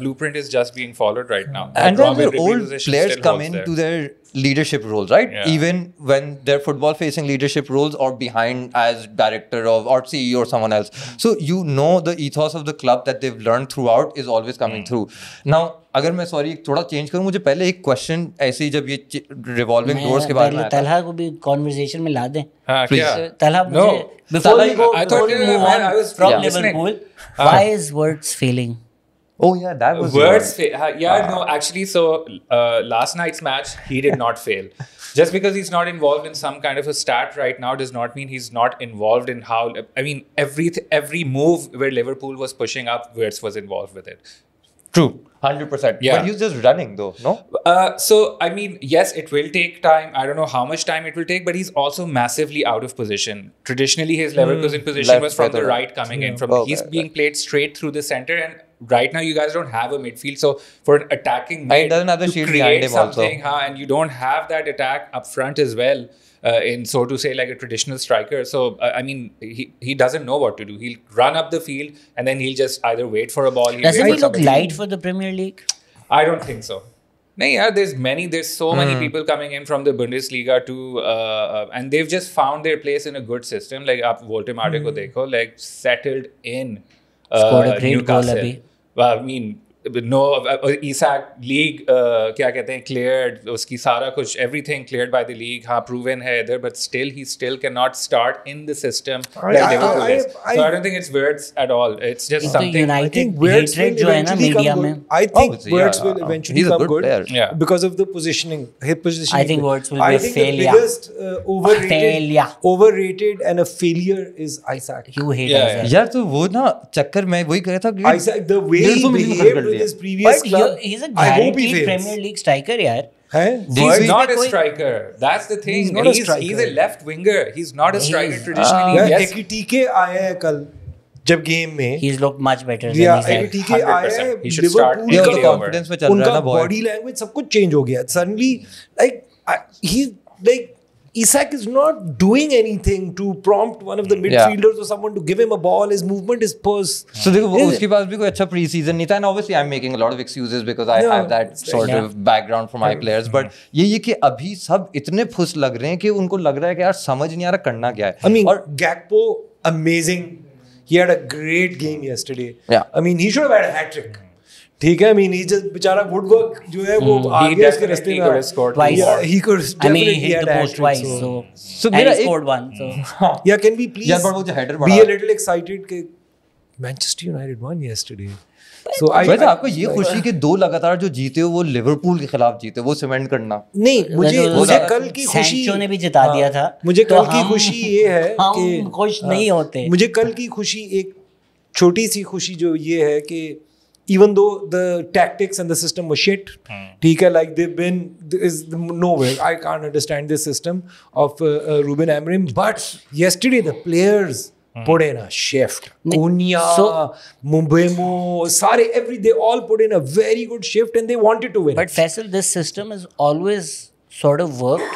blueprint is just being followed right now. And then Robin their Ridley's old position players still come holds there. into their leadership roles, right? Yeah. Even when they're football facing leadership roles or behind as director of or CEO or someone else. So you know the ethos of the club that they've learned throughout is always coming through. Now अगर मैं sorry थोड़ा change करूं, मुझे पहले एक question ऐसे ही जब ये रिवॉल्विंग डोर्स के बारे में आया था, तलहा को भी कॉन्वर्सेशन में ला दें। हाँ, Please. क्या? तलहा No. मुझे before we go, I thought before we you- move on I was from listening. Liverpool, why is Wirtz failing? oh yeah, that was Words fail. Yeah, no, actually, so last night's match, he did not fail. Just because he's not involved in some kind of a stat right now does not mean he's not involved in how. I mean, every move where Liverpool was pushing up, Wirtz was involved with it. true 100%. Yeah. But he was just running though, no? So, I mean, yes, it will take time. I don't know how much time it will take, but he's also massively out of position. Traditionally, his Leverkusen position Left was from the better. right coming in. From Okay, he's okay. being played straight through the center, and right now you guys don't have a midfield. So for an attacking And he mid doesn't have the to shield behind create him also. something, and you don't have that attack up front as well. In so to say, like a traditional striker. So I mean, he doesn't know what to do. He'll run up the field and then he'll just either wait for a ball. He'll Doesn't wait he for look somebody. light for the Premier League? I don't think so. No, yeah, there's so many people coming in from the Bundesliga too, and they've just found their place in a good system. Like आप Voldemort को देखो, like settled in Scored a great goal Newcastle. अभी. Well, I mean, no, Isak league क्या कहते हैं cleared, उसकी सारा कुछ everything cleared by the league. हाँ, proven है इधर, but still he still cannot start in the system that Liverpool is. So I don't think it's Wirtz at all. It's just तो something. I United think Wirtz hatred will जो है ना eventually media come में, good. I think Obviously, Wirtz yeah. will eventually He's a come good good. player. Yeah. Because of the positioning, his positioning. I think Wirtz will be I a think failure. the biggest Failure. overrated and a failure is Isaac. you hate Yeah, Isaac. यार तो वो ना चक्कर में वही कह रहा था कि Isaac, the way he 150 million behaved खर्च कर with लिया। his previous But club, he's a I hope he guaranteed fails. Premier League striker यार. है He's not a striker. That's the thing. He's not a striker. He's a left winger. He's not a striker He's- traditionally. यार Yes. एकिटीके आया है कल जब game में He's looked much better than या he's had. एकिटीके आया है 100%. He should start लिवरपूल ये taking तो over. कॉन्फिडेंस में चल रहा है उनका ना बहुत बॉडी लैंग्वेज सब कुछ चेंज हो गया suddenly like Isak is not doing anything to prompt one of the midfielders or someone to give him a ball. His movement is purse. So देखो वो उसके पास भी कोई अच्छा प्री सीजन नहीं था and obviously I'm making a lot of excuses because I Yeah, have that sort of background for my players but ये कि अभी सब इतने फुस लग रहे हैं कि उनको लग रहा है कि यार समझ नहीं आ रहा करना क्या है I mean, और Gakpo, amazing. He had a great game yesterday. Yeah. I mean, he should have had a hat trick. ठीक है, I mean, he just बेचारा woodwork जो है वो आ He गया इसके रास्ते definitely में. could have scored Twice. Yeah, he could I mean, definitely he hit had the a hat post trick. twice, so and मेरा he एक- scored one. So Yeah, can we please यार, but वो जो header be बड़ा- a little excited कि Manchester United won yesterday. So वैसे आपको ये खुशी कि दो लगातार जो जीते हो वो लिवरपूल के खिलाफ जीते वो सीमेंट करना नहीं मुझे तो मुझे कल की खुशी सैंचो ने भी जिता दिया था मुझे तो कल की हम- खुशी ये है हम कि खुश नहीं होते मुझे कल की खुशी एक छोटी सी खुशी जो ये है कि even though the tactics and the system was shit ठीक है like they've been is nowhere I can't understand this system of Ruben Amorim but yesterday the players put in a shift Konya Mbeumo sare they all put in a very good shift and they wanted to win But Faisal, this system has always sort of worked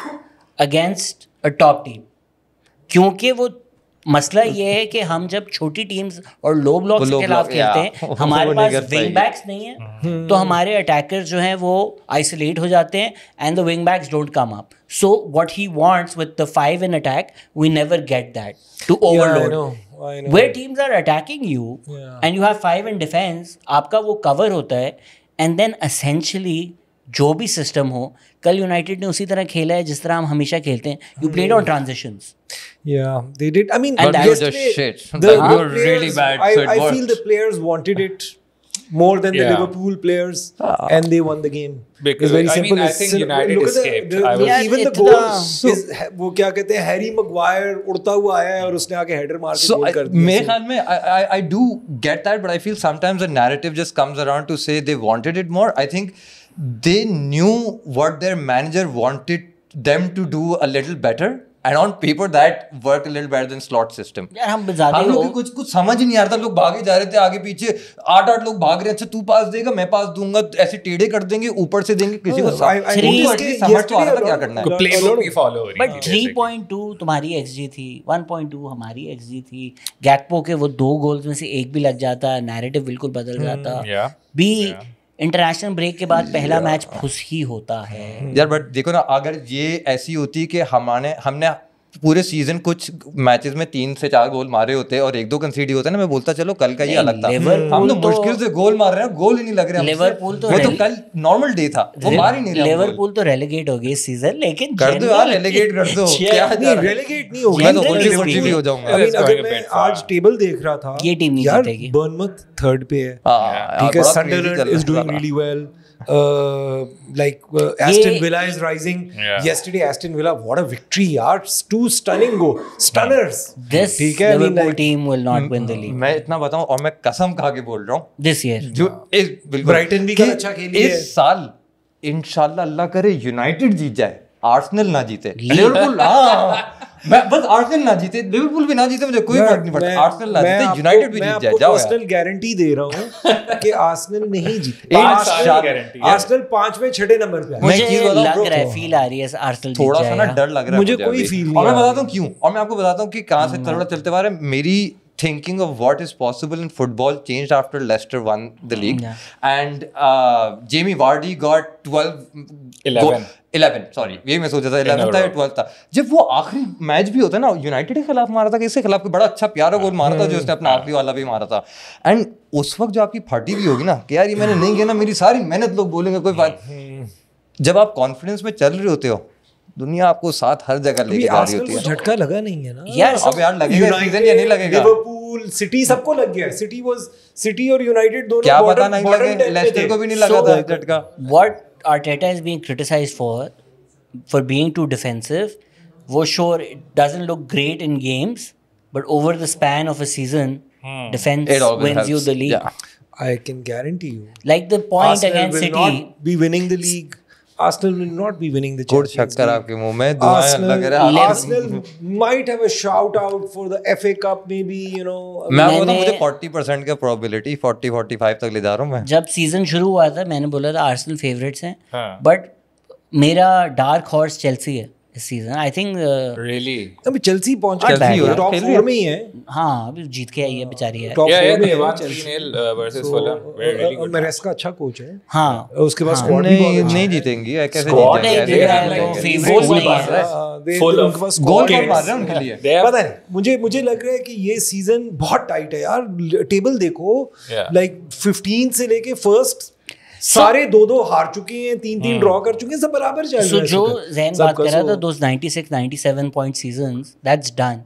against a top team. क्योंकि वो मसला ये है कि हम जब छोटी teams और लो ब्लॉक के low खिलाफ block, खेलते yeah. हैं हमारे वो नहीं पास कर विंग पाएगी। बैक्स नहीं है तो हमारे अटैकर्स जो हैं वो आइसोलेट हो जाते हैं and the wing backs don't come up so what he wants with the 5 in attack we never get that to I overload know. where teams are attacking you and you have 5 in defense आपका वो cover होता है and then essentially जो भी system हो कल United ने उसी तरह खेला है जिस तरह हम हमेशा खेलते हैं you played on transitions Yeah, they did. I mean, And that was yesterday, just shit. The Like, they were players, really bad, I, so it I feel worked. the players wanted it more than the Yeah. Liverpool players, and they won the game. Because, it's very I mean, simple. I It's think sim- United look at escaped. the I was- Yeah, even the इतना- goal is वो क्या कहते हैं Harry Maguire उड़ता हुआ आया है और उसने आके हेडर मार के So गोल कर दिया. मेरे ख्याल में I do get that but I feel sometimes the narrative just comes around to say they wanted it more. I think they knew what their manager wanted them to do a little better and on paper that worked a little better than slot system. यार हम ज़्यादा हम लोग की कुछ समझ ही नहीं आ रहा था लोग भागे जा रहे थे आगे पीछे 8 लोग भाग रहे हैं अच्छा तू पास देगा मैं पास दूंगा ऐसे टेढ़े कर देंगे ऊपर से देंगे किसी को उनको at least समझ तो आ रहा था क्या करना है playbook भी follow हो रही बट थी, basically. 3.2 तुम्हारी XG थी 1.2 हमारी XG थी गैकपो के वो 2 गोल्स में से एक भी लग जाता नैरेटिव बिल्कुल बदल जाता Yeah. बी इंटरनेशनल ब्रेक के बाद पहला मैच फुस ही होता है यार बट देखो ना अगर ये ऐसी होती कि हमने पूरे सीजन कुछ मैचेस में 3 से 4 गोल मारे होते और 1-2 कंसीड होते ना मैं बोलता चलो कल का ये नहीं, अलग था लिवरपूल हम तो तो- मुश्किल से गोल मार रहे हैं गोल ही नहीं लग रहे हमसे। लिवरपूल तो वो तो रेली- कल नॉर्मल डे था वो मार ही नहीं रहे हम गोल। लिवरपूल तो रेलेगेट हो गई इस सीजन लेकिन कर दो यार रेलेगेट कर दो क्या नहीं relegate नहीं होगी. मैं तो Generally उल्टी हो I जाऊंगा mean, It's going अगर a मैं bit far. आज टेबल देख रहा था ये टीम नहीं यार जीतेगी। बर्नमथ थर्ड पे है हाँ, ठीक है बड़ा Sunderland crazy चल is doing रहा था। really well Aston Villa is rising Yeah. yesterday Aston Villa what a victory yaar 2 stunning stunners this ठीक है I mean, Liverpool like, team will not win the league मैं इतना बताऊं और मैं कसम खा के बोल रहा हूँ दिस ईयर जो इस बिल्कुल Brighton भी कि कल अच्छा खेली है। इस साल इंशाल्लाह अल्लाह करे यूनाइटेड जीत जाए आर्सेनल ना जीते लिवरपूल हाँ मैं बस आर्सेनल ना जीते लिवरपूल भी ना जीते मुझे कोई फर्क नहीं पड़ता आर्सेनल ना जीते यूनाइटेड भी जीत जाए जाओ यार पर्सनल गारंटी दे रहा हूँ कि आर्सेनल नहीं जीते पाँच साल guarantee है। आर्सेनल 5वें 6ठे नंबर पे है मैं एक चीज मुझे बताऊं लग bro, रहा है फील आ रही है आर्सेनल जीत थोड़ा सा ना जाएगा डर लग रहा है मुझे कोई अभी। feel नहीं और मैं आ रहा बताता हूँ क्यों और मैं आपको बताता हूँ कि कहाँ से थोड़ा चलते हुए मेरी thinking of what is possible in football changed after Leicester won the league and Jamie Vardy got 11 sorry यही मैं सोचा था 11 था या 12 था जब वो आखिरी मैच भी होता है ना यूनाइटेड के खिलाफ मारा था किसके खिलाफ बड़ा अच्छा प्यारा गोल मारा था जो उसने अपना आखिरी वाला भी मारा था एंड उस वक्त जो आपकी फटी भी होगी ना कि यार ये मैंने नहीं किया ना मेरी सारी मेहनत लोग बोलेंगे कोई बात जब आप कॉन्फिडेंस में चल रहे होते हो दुनिया आपको साथ हर जगह लेके जा रही होती को है झटका लगा नहीं है ना यार अब यार लगेगा सीजन या नहीं लगेगा लिवरपूल सिटी सबको लग गया सिटी और यूनाइटेड दोनों क्या bottom- पता नहीं bottom लगे 10 पे लेस्टर थे। को भी नहीं लगा था झटका what Arteta is being criticized for being too defensive was sure it doesn't look great in games but over the span of a season defense It always wins you helps. the league Yeah. I can guarantee you like the point Arsenal against will City not be winning the league Arsenal will not be winning the गुड़ Champions शक्कर League. आपके मुंह में दुआएं लग रहा है Arsenal might have a shout out for the FA Cup maybe, you know. मैं आपको बताऊं, मैंने- मुझे 40% का प्रोबेबिलिटी 40-45 तक ले जा रहा हूँ मैं. जब सीजन शुरू हुआ था मैंने बोला था आर्सेनल फेवरेट्स हैं, हाँ. बट मेरा डार्क हॉर्स चेल्सी है इस सीजन. I think Really? अभी चेल्सी पहुंचा Chelsea है, हो रहा है, टॉप खेल रही 4 में ही है. हाँ अभी जीत के आई है बेचारी है. टॉप Yeah, 4 yeah, में they है won Chelsea. 3-0 versus Fulham. Really good. मेरेस्का अच्छा कोच है. हाँ उसके बाद स्क्वाड भी बहुत नहीं अच्छा नहीं है. जीतेंगी कैसे Squad नहीं, जीतेंगे they ऐसे have नहीं no जीतेंगे. favorites Goal नहीं मार है. रहा है. Full Full उनके पास of गोल squad कौन है. मार रहा है उनके लिए? They have पता है मुझे लग रहा है कि ये सीजन बहुत टाइट है यार. टेबल देखो, Yeah. लाइक 15 से लेके फर्स्ट सारे दो हार चुके हैं, 3 ड्रॉ कर चुके हैं, सब बराबर चल रहा सो है. जो जैन बात सबका कर रहा था so- those 96-97 point seasons that's done.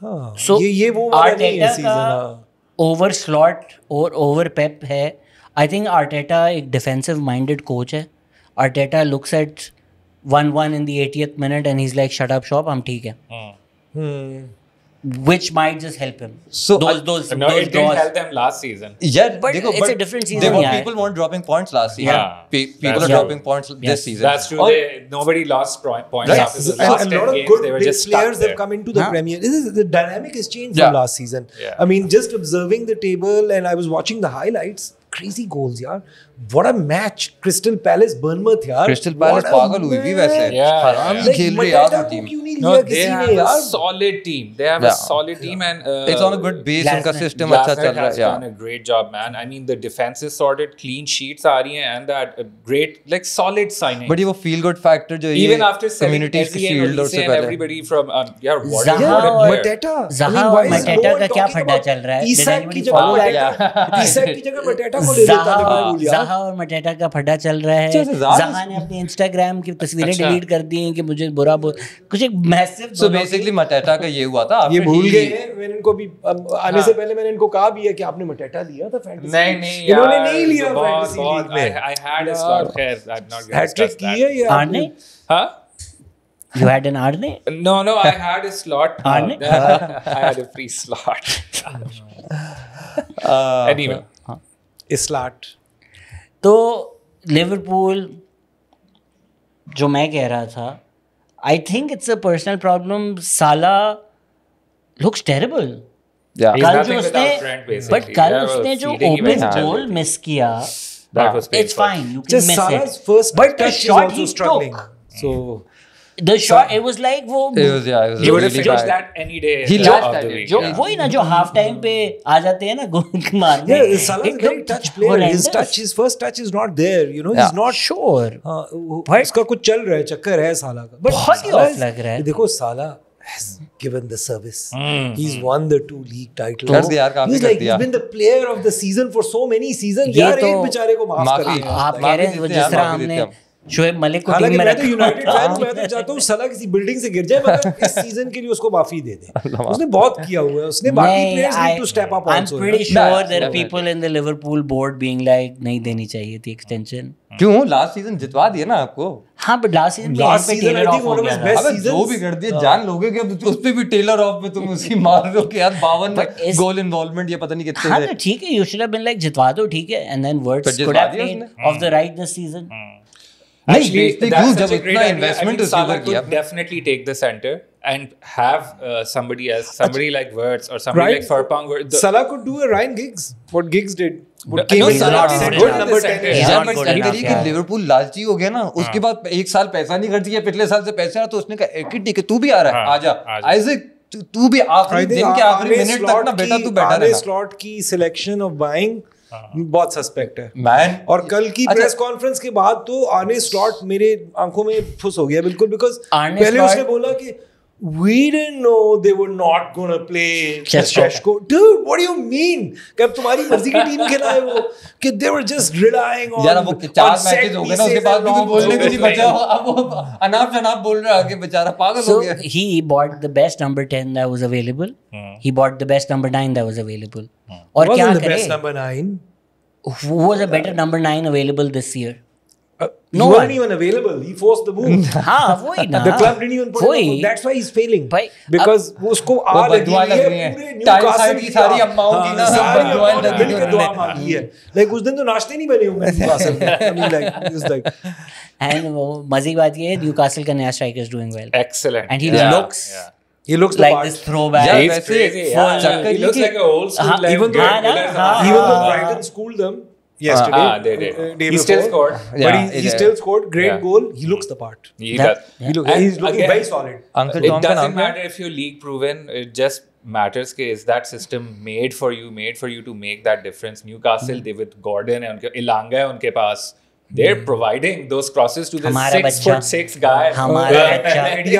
हाँ, So, ये वो वाला नहीं है आर्टेटा सीजन. का ओवर स्लॉट और ओवर पेप है. आई थिंक आर्टेटा एक डिफेंसिव माइंडेड कोच है. Arteta looks at 1-1 in the 80th minute and he's like shut up shop, हम ठीक है. Which might just help him. So, those no, those it didn't draws. help them last season. यार But देखो, it's a different season, there were yeah. people weren't dropping points last season. Yeah. People That's are true. dropping points this Yes. season. That's true. और Nobody lost points Right. after the And last a 10 lot of games. good They were big just stuck players have there. come into the Huh? Premier. The dynamic has changed Yeah. from last season. Yeah. I mean, just observing the table and I was watching the highlights. Crazy goals, yaar. What a match! Crystal Palace, Bournemouth, yaar. Crystal Palace What a पागल हुई भी वैसे. match. Yeah, हराम yeah. ही खेल रही है यार वो Mateta टीम. को क्यों नहीं No, लिया they किसी have ने a यार? solid team. They have a Yeah. solid team, and It's on a good base. उनका Glasner- system अच्छा Glasner चल रहा has है. done a great job, man. I mean, the defense is sorted, clean sheets आ रही हैं, and that great, like solid signing. But ये वो feel good factor जो ये Even after selling communities की Eze and shield और Olise से and पहले. everybody from yeah, what Zaha what a और player. Mateta. Zaha why और is no Mateta one का क्या talking फड्डा about चल रहा है? Did Isak anybody की जगह follow that? Mateta- Isak की जगह Mateta को ले लेता लिवरपूल यार. Zaha और Mateta का फड्डा चल रहा है. अच्छा, Zaha- Zaha ने अपनी इंस्टाग्राम की तस्वीरें अच्छा. डिलीट कर दी हैं कि मुझे बुरा कुछ एक मैसिव. So basically Mateta का ये हुआ था. ये after भूल he- गए हैं. मैंने इनको भी आने से पहले मैंने इनको कहा भी है कि आपने मटेटा लिया था फैंटेसी. नहीं इन्होंने यार, नहीं लिया बहुत फैंटेसी लीग में. I had a slot here. I'm not going to hat trick discuss की that. है ये Arne? Huh? You had an Arne? No, I had a slot. Arne? I had a free slot. Anyway. Slot. तो Liverpool जो मैं कह रहा था, I think it's a personal problem. साला लुक्स टेरिबल. Yeah. He's कल nothing जो without उसने Trent, basically. बट कल Yeah, उसने जो feeding he open went to goal miss किया, That was it's painful. Fine, you can Just miss Salah's it, first but the touch is shot also he struggling. took, So the shot it was like वो It was, yeah, it was You would have really finished bad. that any day He of lost the that week. day. जो yeah. वही ना जो half time पे आ जाते हैं ना गोल मारने. yeah, Salah's a very touch player. His first touch is not there. You know, he's Yeah. not sure. इसका कुछ चल रहा है, चक्कर है साला का. But बहुत ही Salah off लग रहा है. देखो Salah has given the service. He's won the 2 league titles. कर दिया यार, काफी He's कर like दिया. he's been the player of the season for so many seasons. ये यार तो एक बेचारे को माफ माफी- करिए. आप कह माफी रहे हैं वो देते जिस हैं, तरह माफी देते हमने हैं. शोएब मलिक को हालांकि टीम में मैं तो रखा यूनाइटेड था. फैन हूं, मैं तो चाहता हूं सलाह किसी बिल्डिंग से गिर जाए मगर इस सीजन के लिए उसको माफी दे दे. उसने बहुत किया हुआ है. उसने बाकी नहीं, players need to step up I'm also. pretty sure there are definitely. people in the Liverpool board being like नहीं देनी चाहिए थी एक्सटेंशन. क्यों लास्ट सीजन जितवा दिया ना आपको. हाँ but last season Last season, I think, one of his best अबे जो seasons. भी कर दिया जान लोगे कि अब उस पे भी टेलर ऑफ में तुम उसकी मार रहे हो कि यार 52 But is- गोल इन्वॉल्वमेंट ये पता नहीं कितने हाँ थे. तो ठीक है, you should have been like जितवा दो ठीक है, and then Wirtz पर could जितवा have दिया played उसने. off the right this season. नहीं, Actually, बेचते that's क्यों such जब a great इतना idea. I इन्वेस्टमेंट think उसके Salah ऊपर किया. could definitely take the center and have somebody else, somebody like Wirtz or somebody Right. like Farpang. Salah could do a Ryan Giggs. What Giggs did. No, What came in Salah and is said, good "Good in number the 10 center. is He's यार not मैं good कह enough, रही कि यार. Liverpool लालची हो गया ना, उसके बाद एक साल पैसा नहीं खर्च किया, पिछले साल से पैसे आ, तो उसने कहा कि ठीक है तू भी आ रहा है, हाँ, आजा आजा. आइजैक तू भी आखिरी I think दिन के आखिरी Arne मिनट तक ना बेटा तू बैठा Arne रहना. Slot की सिलेक्शन ऑफ बाइंग बहुत सस्पेक्ट है. मैन और कल की अच्छा, प्रेस कॉन्फ्रेंस के बाद तो आर्ने स्लॉट मेरे आंखों में फुस हो गया बिल्कुल, बिकॉज Arne पहले Slot- उसने बोला कि we didn't know they were not gonna play Šeško. Šeško. Dude, what do you mean? कि अब तुम्हारी मर्जी की टीम खिलाए वो, कि they were just relying on यार अब वो 4 on set मैचेस हो गए ना, उसके pieces बाद and भी कुछ long बोलने को नहीं balls. बचा. अब वो अनाप शनाप बोल रहा है आगे, बेचारा पागल हो So गया. he bought the best number 10 that was available. He bought the best number 9 that was available. और क्या Wasn't the करे? best number 9. Who was a better number 9 available this year? No he wasn't one. even available. He forced the move. हाँ वही ना The club didn't even put him वही up. That's why he's failing. भाई, Because उसको वो आ लगी बदुआ लग रही है है। पूरे टाइम Newcastle साइड की सारी अम्माओं की ना सारी बदुआ अम्माओं ने लगी मिलकर है दुआ उन्होंने। मांगी है। Like उस दिन तो नाश्ते नहीं बने होंगे Newcastle में. I mean like it's like and वो मजे की बात ये है न्यूकासल का नया striker is doing well Excellent. And he Yeah. Looks he looks the like part. this throwback Yeah, He's वैसे crazy. full Yeah. चक्कर He ये looks कि- like an old school. like even though- Gerd हाँ, Müller. हाँ, Even though हाँ. Brighton schooled them yesterday, They did. day He still before, scored. but Yeah, he yeah. still scored. Great Yeah. goal. He looks the part. He That- does. He look, And he's looking again, very solid. Uncle Tom It का doesn't नाम क्या matter if you're league proven. It just matters कि is that system made for you to make that difference. Newcastle, they with Gordon and उनके Ilanga है उनके पास. They're providing those crosses to this हमारा 6'6" guy. हमारा बच्चा Exactly.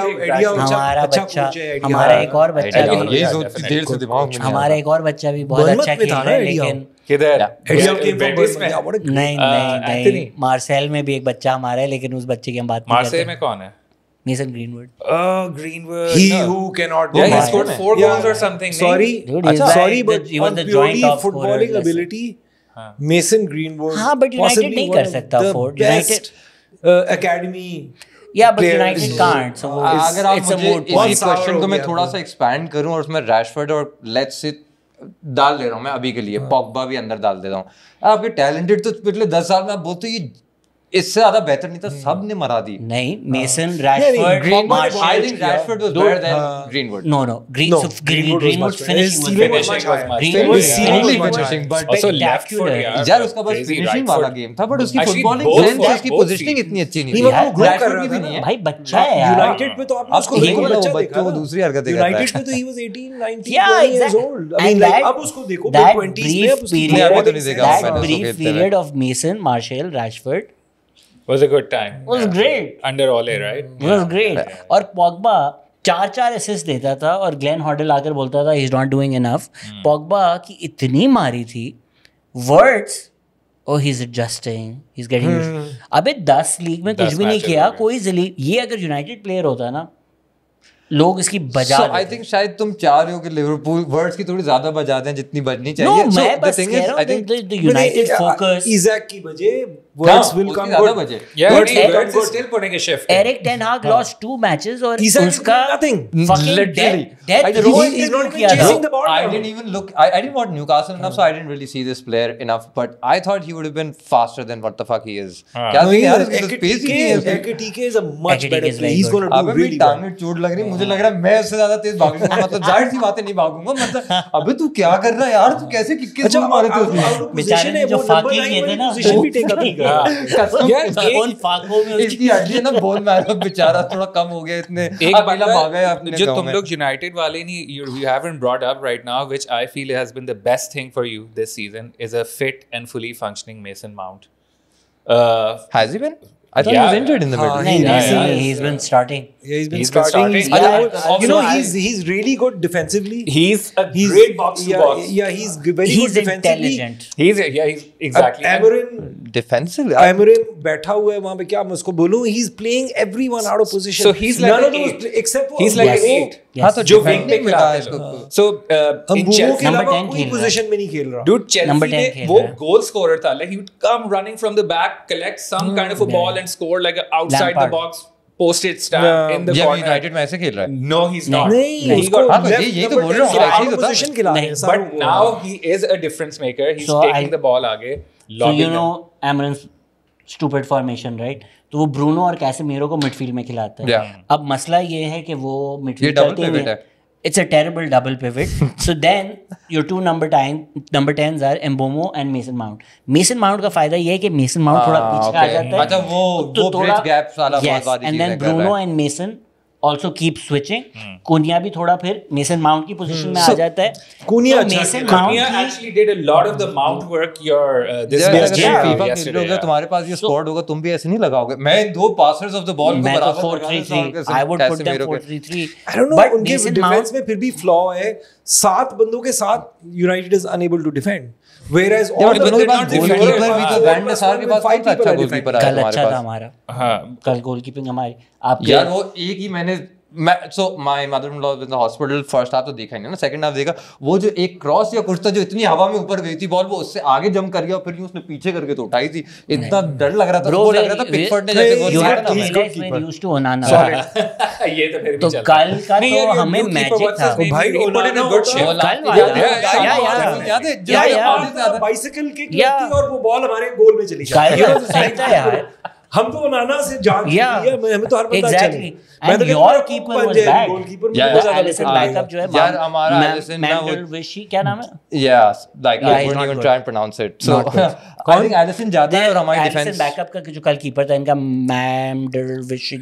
हमारा अच्छा बच्चा coach है, Eddie हमारा Howe। एक और बच्चा Yeah, भी ये Yeah, जो definitely. देर से दिमाग में नहीं आ हमारा एक और बच्चा भी बहुत बर्नमथ अच्छा में खेल था रहा है ना, Eddie लेकिन किधर? Eddie Howe came from Betis Bournemouth. में? Yeah, what a नहीं नहीं Anthony. नहीं मार्सेल में भी एक बच्चा हमारा है लेकिन उस बच्चे की हम बात नहीं मार्से करते में कौन है? Mason greenwood Greenwood. He no. who cannot Yeah, he go scored back. 4 Yeah. goals or something. Sorry, Dude, he's sorry, like but he was on the joint purely top scorer, footballing let's say. ability, Mason Greenwood. हाँ, but United possibly नहीं one कर of सकता the afford. best, academy. या but players. United can't so अगर आप it's a मुझे mood इसी One sour question हो को मैं गया थोड़ा वो। सा एक्सपैंड करूं और उसमें रैशफोर्ड और लेट्स से डाल ले रहा हूं मैं अभी के लिए पॉग्बा भी अंदर डाल देता हूं आपके टैलेंटेड तो पिछले 10 साल में आप बोलते हो ये इससे ज्यादा बेहतर नहीं था सब ने मरा दी नहीं Mason Rashford Greenwood, I Martial think Rashford was better than Greenwood. No, No, Greenwood was much better. finishing His was ceiling better. was much higher. Greenwood's His ceiling ceiling was was much much higher. higher. Also left foot Spectacular. यार. यार उसका बस Crazy finishing right वाला foot. Game था but उसकी Actually, footballing both sense for उसकी both positioning feet. इतनी अच्छी नहीं He थी was यार, grow कर Rashford रहा की भी था नहीं ना। है भाई बच्चा है यार यूनाइटेड पे तो आपने आपको उसको देखो देखो ना, बच्चा वो देखा बच्चों को ना। दूसरी हरकतें कर रहा है। यूनाइटेड पे तो he was 18 19 Yeah, 20 years exactly. old. I mean And like that- अब उसको देखो that 20s में brief अब उसकी period- मैं अभी तो body नहीं sense- देखा, that मैंने उसको brief खेलते हुए। period of Mason, Marshall, Rashford Was a good time. was great. Under Ole, right? was great. और पॉग्बा 4 असिस्ट देता था और ग्लेन हॉडल आकर बोलता था he is not doing enough Pogba की इतनी मारी थी words oh he is adjusting he is getting अबे 10 लीग में कुछ 10 भी नहीं matches किया हो गए। कोई ये अगर यूनाइटेड प्लेयर होता ना लोग इसकी बजा So I think शायद तुम चाह रहे हो कि लिवरपूल वर्ड्स की थोड़ी ज्यादा बजा दें जितनी बजनी नो चाहिए So मैं the बस thing कह is, रहा I think हूँ द यूनाइटेड फोकस इज़ैक की बजे words will उसकी come ज्यादा good. बजे Yeah, Words will come Words is good. still putting a shift. in. Erik ten हाग लॉस्ट 2 मैचेस और Isak is उसका doing nothing. fucking Literally. death I- row he's interview not even किया था chasing the ball I down. didn't even look. I didn't watch Newcastle enough, so I didn't really see this player enough. But I thought he would have been faster than what the fuck he is. क्या No, नहीं यार, he is- इसमें तो space ही नहीं है उसमें। Ekitike is a much Ekitike better is player. very He's good. going to do अबे मेरी really टांग well. में चोट लग रही है मुझे लग रहा है मैं उससे ज्यादा तेज भागूंगा मतलब जाहिर सी बात है नहीं भागूंगा मतलब अबे तू क्या कर रहा है यार तू कैसे किक अच्छा मारे थे out- उसने out of बेचारे position ने है, जो वो फाकी number 9 किए थे वाली ना, position भी take up नहीं कर रहा। कसम उन फाकों में इसकी हड्डी है ना बोन मैरो बेचारा थोड़ा कम हो गया इतने एक अकेला भागा है अपने जो गांव तुम में लोग यूनाइटेड वाले नहीं you haven't brought up right now which I feel has been the best thing for you this season is a fit and fully functioning Mason Mount. has he been I thought he Yeah. was injured in the middle नहीं Yeah, नहीं yeah. he's been starting Yeah, he's been He's been starting. He's starting. good. Yeah, You know, also he's really good defensively. He's a He's great box to yeah, box. Yeah, he's very he's good defensively. intelligent He's exactly. And Amarin defensive बैठा हुआ है वहाँ पे क्या मैं उसको बोलूँ? He's playing everyone out of position. So he's like None an of those 8. except for He's like Yes. an 8. Yes. हाँ तो जो defending wing पे में खिलाते कहा हैं इसको लोग. So हम in बुमो Chelsea, के Number अलावा 10 कोई खेल रहा है। पोजीशन में नहीं खेल रहा. dude, Chelsea Number 10 में खेल वो रहा है। goal scorer था. Like he would come running from the back, collect some kind of a ball and score like a outside Lampard. the box posted stamp Yeah. in the जब corner. United में ऐसे खेल रहा है No, he's not. नहीं He उसको got- हाँ, तो left यही तो number बोल रहा हूँ, 10 ऐसे ही out of होता है। position खिला रहे हैं But सारों को. now he is a difference maker. He's So taking I- the ball आगे. so lobbing you it. know Amarin's stupid formation right तो वो ब्रूनो और कैसेमीरो को मिडफील्ड में खिलाता है Yeah. अब मसला ये है कि वो ये मिडफील्ड double चलते pivot हैं है। It's a terrible double pivot. So then your two number 10s are Mbomo and Mason Mount. Mason Mount का फायदा ये है कि Mason Mount थोड़ा पीछे आ okay. जाता है. अच्छा, वो bridge gaps वाला yes, वाली and चीज़ें then कर रहा Bruno है। and Mason also keep switching. कुनिया भी थोड़ा फिर Mason Mount की पोजीशन में आ जाता है. कुनिया तो अच्छा Mason खेला। Mount Cunha की actually did a lot of the mount work your this यार, was अगर yeah. तुम FIFA खेल yesterday. रहे हो Yeah. तुम्हारे पास ये स्क्वाड होगा तुम भी ऐसे नहीं लगाओगे मैं इन दो पासर्स ऑफ द बॉल को मैं तो बराबर लगा देता हूँ 4-3-3 I would put them Casemiro के। 4-3-3. I don't know But उनके Mason डिफेंस Mount में फिर भी फ्लॉ है 7 बंदों के साथ United is unable to defend whereas Yeah, all but the दोनों के पास defenders goalkeeper are भी तो 4 वैन plus डसार 1 के with पास 5 कौन सा अच्छा people are goalkeeper defending. है कल तुम्हारे अच्छा था पास हमारा हाँ. कल गोलकीपिंग हमारी आपके यार वो एक ही मैंने so my mother-in-law was in the hospital. First half तो देखा ही नहीं ना, second half देखा. वो जो एक क्रॉस या कुछ था जो इतनी हवा में ऊपर गई थी बॉल, वो उससे आगे जंप कर गया और फिर यूं उसने पीछे करके तो उठाई थी. इतना डर लग रहा था, वो लग रहा था पिकफोर्ड ने जैसे गोल You किया have था. to realize we're used to Onana. ये तो फिर भी तो चलता कल का तो हमें मैजिक था. भाई Onana कल वाला बाइसिकल किक Yeah. लगती और वो बॉल हमारे गोल में चली जाती है. सही था यार. हम तो ओनाना से जान चुके हैं, हमें तो हर बंदा Exactly. चले. And your keeper was bad. Goalkeeper Yeah, बहुत ज्यादा Alisson बेहतर backup जो है यार हमारा Alisson ना वो Mandalvishi क्या नाम है? Yeah, like Yeah, I he's wouldn't not even good. try and pronounce it. So I think Alisson ज्यादा है और हमारी Alisson डिफेंस बैकअप का जो कल कीपर था इनका Mandalvishi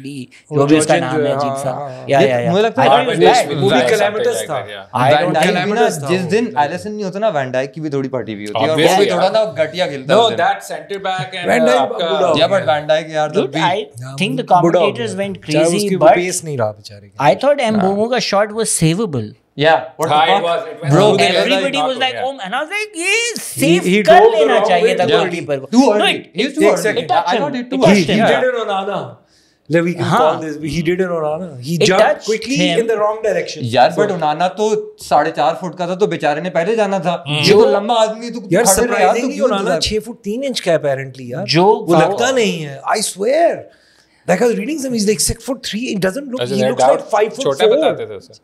जो भी उसका नाम है अजीब सा. या मुझे लगता है I thought it was bad. वो भी calamitous था. I van don't Dyke think- भी ना, जिस दिन एलिसन नहीं होता ना, वैन डाइक की भी थोड़ी पार्टी हुई होती है और वो भी Obviously, थोड़ा yeah. ना घटिया खेलता No, है उस दिन. that center back and Van Dijk आपका बुरा हो Yeah, but वैन डाइक यार तब Dude, भी I think the commentators went चाहे crazy, उसके वो but पेस नहीं रहा बेचारे का. I thought Mbomo ka shot was savable. Yeah, what the हाँ, it fuck? was- it went Bro, through the other Everybody side, was not like, good, oh, and I was like, ये safe he कर drove the लेना wrong चाहिए way था too goalkeeper को. Too No, early. it- He's too Take early. second. touched I him. thought it It too touched early. He him. did it on Onana. Like we can हाँ. call this. He did it on Onana. He It jumped touched quickly him. in the wrong direction. यार but उनाना तो 4.5 foot का था तो बेचारे ने पहले जाना था. ये तो लंबा आदमी है, तो यार खड़े रहे यार, तो सरप्राइजिंगली क्यों ओनाना इंतजार? 6 फुट 3 इंच का apparently यार. जो वो लगता नहीं है. I swear. Like I was reading some, he's like 6 foot 3. It doesn't look. अच्छा, He मैं looks like doubt 5 foot छोटा 4. बताते थे उसे.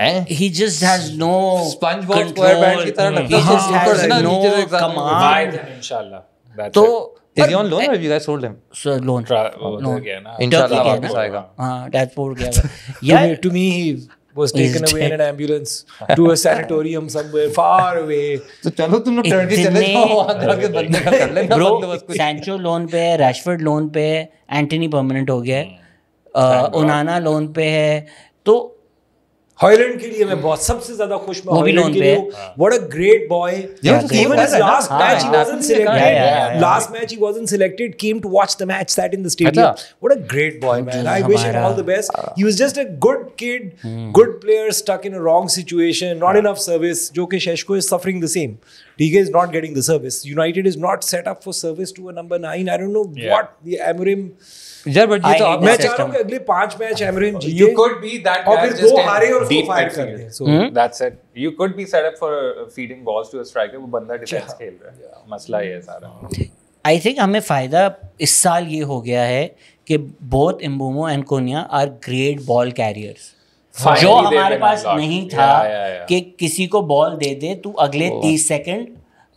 हैं? He just has no SpongeBob control. SquarePants की तरह लगता He है. just ऊपर has से ना no नीचे से एक साथ में command. Buy them, inshallah. That's तो it. Is he on loan or have you guys sold him? So loan. वो loan. हो गया ना. इंशाल्लाह Turkey वापस गया आएगा. हाँ, dashboard गया था. यार To me, he was taken He's away in an ambulance to a sanatorium somewhere far away. तो चलो तुम लोग टर्की चले इतने- जाओ, वहाँ जाके बंदे का कर लेना ब्रो बंदोबस्त कुछ. सैंचो लोन पे है, रैशफोर्ड लोन पे है, एंटनी परमानेंट हो गया है, ओनाना लोन पे है. तो हॉयलैंड के लिए मैं बहुत सबसे ज्यादा खुश मैं वो भी हॉयलैंड लोन के पे लिए है. हूँ. What a great boy. Yeah, so Even he his was, last हाँ, match he हाँ, wasn't हाँ, selected. yeah. Last match he wasn't selected. Came to watch the match. Sat in the stadium. अच्छा. What a great boy, man. I wish him all the best. He was just a good kid, good player stuck in a wrong situation. Not enough service. जो कि शेशको is suffering the same. TK is not getting the service. United is not set up for service to a number 9. I don't know what the Amorim. यार but ये तो I आप hate मैं the चाह रहा हूँ system. कि अगले 5 मैच Amorim जीते. You could be that और guy फिर just 2 in हारे और उसको deep फायर कर midfield. दें. So That's it. You could be set up for feeding balls to a striker. वो बंदा डिफेंस खेल रहा है. मसला ये है सारा. आई थिंक हमें फ़ायदा इस साल ये हो गया है कि both Mbeumo and Cunha are great ball carriers. Finally जो they've हमारे been पास unlocked. नहीं था Yeah. कि किसी को बॉल दे दे तू अगले 30 सेकंड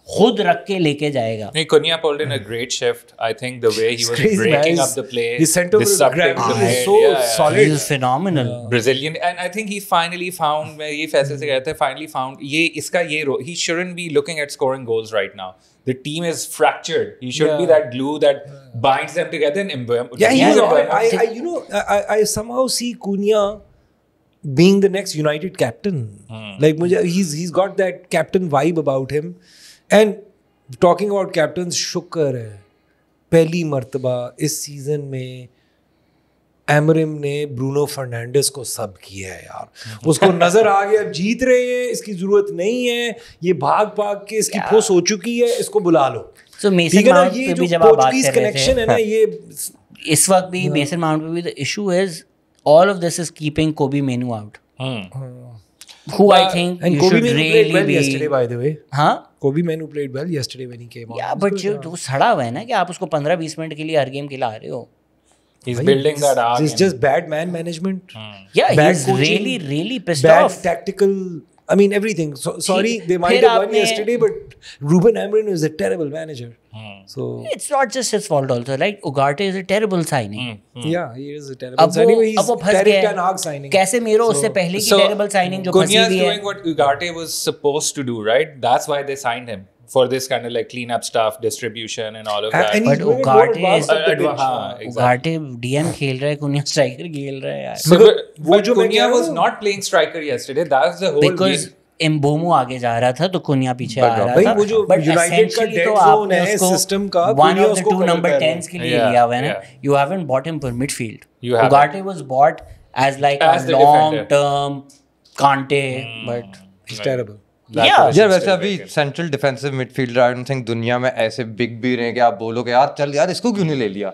खुद रख के लेके जाएगा. No, Cunha pulled in a great shift. I think the way he was crazy, breaking man. up the play, His centre disrupting grab the is play. so Yeah. solid. He is phenomenal. Brazilian, and I think he finally found. मैं ये फैसले से कहते हैं finally found ये इसका ये he shouldn't be looking at scoring goals right now. The team is fractured. He should be that glue that binds them together and Yeah, Yeah, he's yeah, I you know, I somehow see Cunha being the next United captain. Like he's got that captain vibe about him. And talking about captains, शुक्र है पहली मर्तबा इस season में Amorim ने Bruno Fernandes को सब किया है यार. उसको नजर आ गया, अब जीत रहे हैं, इसकी जरूरत नहीं है, ये भाग भाग के इसकी फुस हो चुकी है, इसको बुला लो. So ठीक मेसन है ना, माउंट ये पे जो भी जब आप बात पोर्चुगीज कर रहे कनेक्शन थे है ना, ये इस वक्त भी मेसन माउंट पे भी the issue is all of this is keeping Kobbie Mainoo out. Who I think and you Kobe should Manu played really well be. yesterday, by the way. हाँ Kobe Manu played well yesterday when he came on. या but जो सड़ा हुआ है ना कि आप उसको 15-20 मिनट के लिए हर गेम खिला रहे हो. He's building that arc. It's just bad man management. Yeah, Bad he's coaching, really pissed Bad off. tactical. I mean everything. So sorry, they might फिर have won आपने- yesterday, but Ruben Amorim is a terrible manager. So It's not just his fault also. Like Ugarte is a terrible signing. yeah, he is a terrible. अब signing. वो He's फंस Derek Ten गया. Hag signing. कैसे मेरो उससे पहले की terrible signing जो फंसी Cunha is हुई है. doing what Ugarte was supposed to do, right? That's why they signed him for this kind of like cleanup stuff, distribution, and all of that. And he's But doing it more Ugarte advanced is- at the pitch. हाँ, exactly. Ugarte DM खेल रहा है, कुनिया striker खेल रहा है यार. So, वो but जो मैं Cunha कह रहा was हूँ- not playing striker yesterday. That's the whole Because game. एम्बोमो आगे जा रहा था तो कुनिया पीछे आ रहा भाई था. वो जो But United का essentially dead तो zone आपने है उसको system का, one कुनिया of the उसको two cover number कर रहा है. 10s के लिए Yeah, लिया हुआ है ना. yeah. You haven't bought him for midfield. You haven't. Ugarte was bought as like As a the long defender. term Kante, but He's terrible. That Yeah. position यार वैसे still अभी vacant. Central defensive midfielder I don't think दुनिया में ऐसे big भी रहे कि आप बोलोगे यार चल यार इसको क्यों नहीं ले लिया.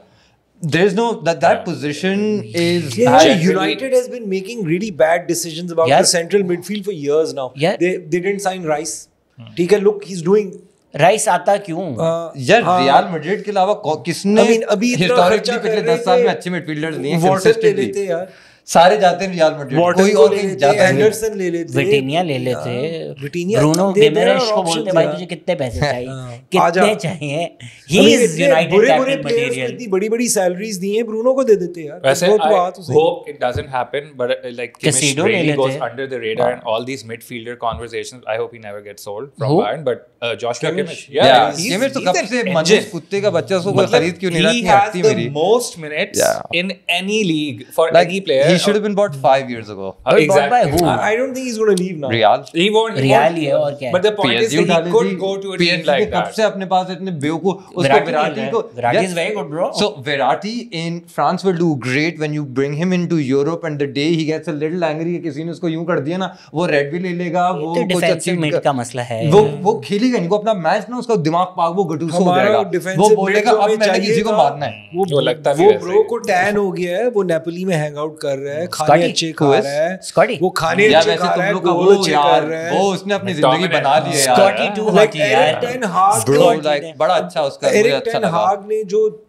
there's no that position is Yeah, Generally- United has been making really bad decisions about Yeah. the central midfield for years now. Yeah. They didn't sign Rice. ठीक है, look, he's doing. राइस आता क्यों? यार real Madrid के अलावा किसने I mean, अभी इतना हिस्टोरिकली खर्चा पिछले कर रहे 10 साल में थे, अच्छे मिडफील्डर्स लिए हैं Wharton ले consistently. लेते यार, सारे जाते हैं रियल मैड्रिड, Wharton कोई को और ले कहीं लेते, जाता नहीं। एंडरसन ले लेते, विटिनिया ले लेते, विटिनिया, ब्रूनो there are गिमेरेश को options बोलते भाई यार। तुझे कितने पैसे चाहिए, आजा। कितने चाहिए, ही I mean, इज इतने यूनाइटेड बुरे-बुरे कैप्टन players को मटेरियल। इतनी बड़ी-बड़ी सैलरीज दी हैं, ब्रूनो को दे देते यार। वैसे वो तो I बात तो सही। hope it doesn't happen, but like Kimmich Casido ले really goes लेते। under the radar and all these midfielder conversations. I hope he never gets sold from Who? Bayern, but Joshua Kimmich. Yeah, he's- ये मेरे तो he's कब an से engine. Manoj कुत्ते का बच्चा उसको कोई मतलब खरीद क्यों नहीं रहा? he इतनी has हस्ती the मेरी। most minutes Yeah. in any league for Like any player. he should have been bought 5 years ago. But bought by who? I don't think he's going to leave now. Real He won't. Real ही है और क्या है? But the point is, PSG that he could डाली थी, go to a PSG team like ने कब that. से अपने पास इतने बेवकूफ उसको विराटी को Virati is very good, bro. So Virati in France will do great when you bring him into Europe, and the day he gets a little angry कि किसी ने उसको यूं कर दिया ना, वो रेड भी ले लेगा, वो तो कुछ डिफेंसिव अच्छी मिड का मसला है। वो खेलेगा नहीं, वो अपना मैच ना उसका दिमाग पाग वो गटूस हो हमारा जाएगा, defensive वो बोलेगा mid जो अब हमें मैंने चाहिए किसी को था, मारना है। वो लगता भी वो वैसे ब्रो ही। को टैन हो गया है, वो नेपोली में हैंग आउट कर रहा है, खाने Scotty? अच्छे Who खा is? रहा है, Scotty? वो खाने यार अच्छे वैसे खा तुम रहा है, लोग का गोल वो अच्छे यार कर रहा है। वो उसने अपनी जिंदगी Dominant. बना ली है यार। Scotty too Like hot यार। Eric Ten Hag Bro, ने- like बड़ा अच्छा उसका मुझे एरिक अच्छा टेन लगा। हाग ने जो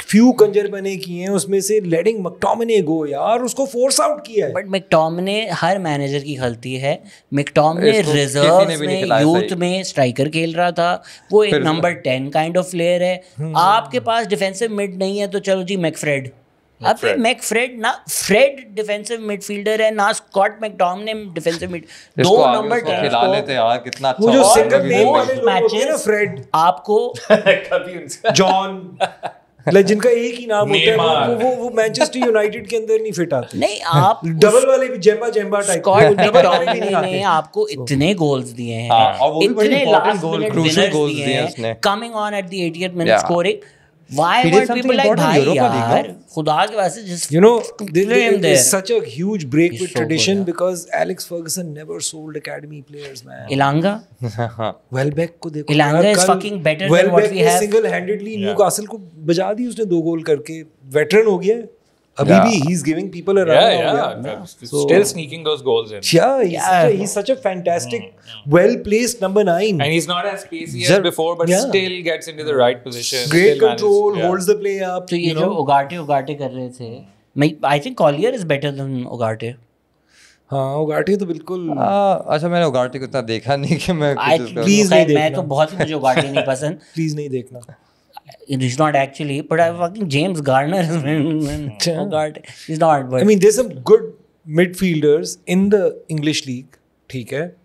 फ्यू कंजर बने किए हैं उसमें से लेटिंग मैकटोमिने गो यार, उसको फोर्स आउट किया है। बट मैकटोमिने हर मैनेजर की गलती है। मैकटोमिने इसको किसी रिजर्व ने भी नहीं में खिलाया यूथ सही। में स्ट्राइकर खेल रहा था, वो एक फिर- नंबर 10 काइंड ऑफ प्लेयर है। आपके पास डिफेंसिव मिड नहीं है तो चलो जी मैकफ्रेड। अब फिर मैकफ्रेड ना, फ्रेड डिफेंसिव मिडफील्डर है ना, स्कॉट मैकटोमिने डिफेंसिव मिड, इसको दो आगे नंबर उसको 10 खिला लेते यार, कितना अच्छा वो जो होता। सिंगल नेम most वाले लोग होते हैं ना, matches- फ्रेड, आपको कभी उनसे जॉन, like जिनका एक ही नाम होता है, नेमार। वो मैनचेस्टर यूनाइटेड के अंदर नहीं फिट आते। नहीं, आप डबल वाले भी जेम्बा टाइप, स्कॉट डबल वाले भी नहीं मैकटोमिने ने आते। आपको इतने गोल्स दिए हैं, हाँ, और वो भी बड़ी इतने important last goal, minute crucial winners goals दिए दिए हैं, उसने। Coming on at the 80th minute Yeah. Scoring. Why He did weren't something people like important in भाई Europa League, no? यार, खुदा के वास्ते just You know, play him there. there's such a huge break He's with so good, tradition yeah. because Alex Ferguson never sold academy players, man. इलांगा Welbeck को देखो Elanga यार, is कल fucking better than Welbeck what we ने have. Single handedly Newcastle को बजा दी उसने 2 गोल करके, veteran हो गया है अभी भी, he is giving people a run yeah, now, yeah. Still sneaking those goals in. Yeah, he's such a fantastic, well-placed number 9. And he's not as pacey Sir, as before, but yeah. still gets into the right position. Great still control, manages- yeah. holds the play up. तो ये you जो know. उगाटे कर रहे थे, मैं I think Collier is better than उगाटे। हाँ, उगाटे तो बिल्कुल अच्छा मैंने उगार्टी को इतना देखा नहीं कि मैं आई कुछ उसका- Please नहीं मैं देखना। तो बहुत ही, मुझे उगाटे नहीं पसंद। प्लीज नहीं देखना। He's not actually, but I fucking James Garner is Ugarte. He's not, but I mean, there's some good midfielders in the English league, ठीक है,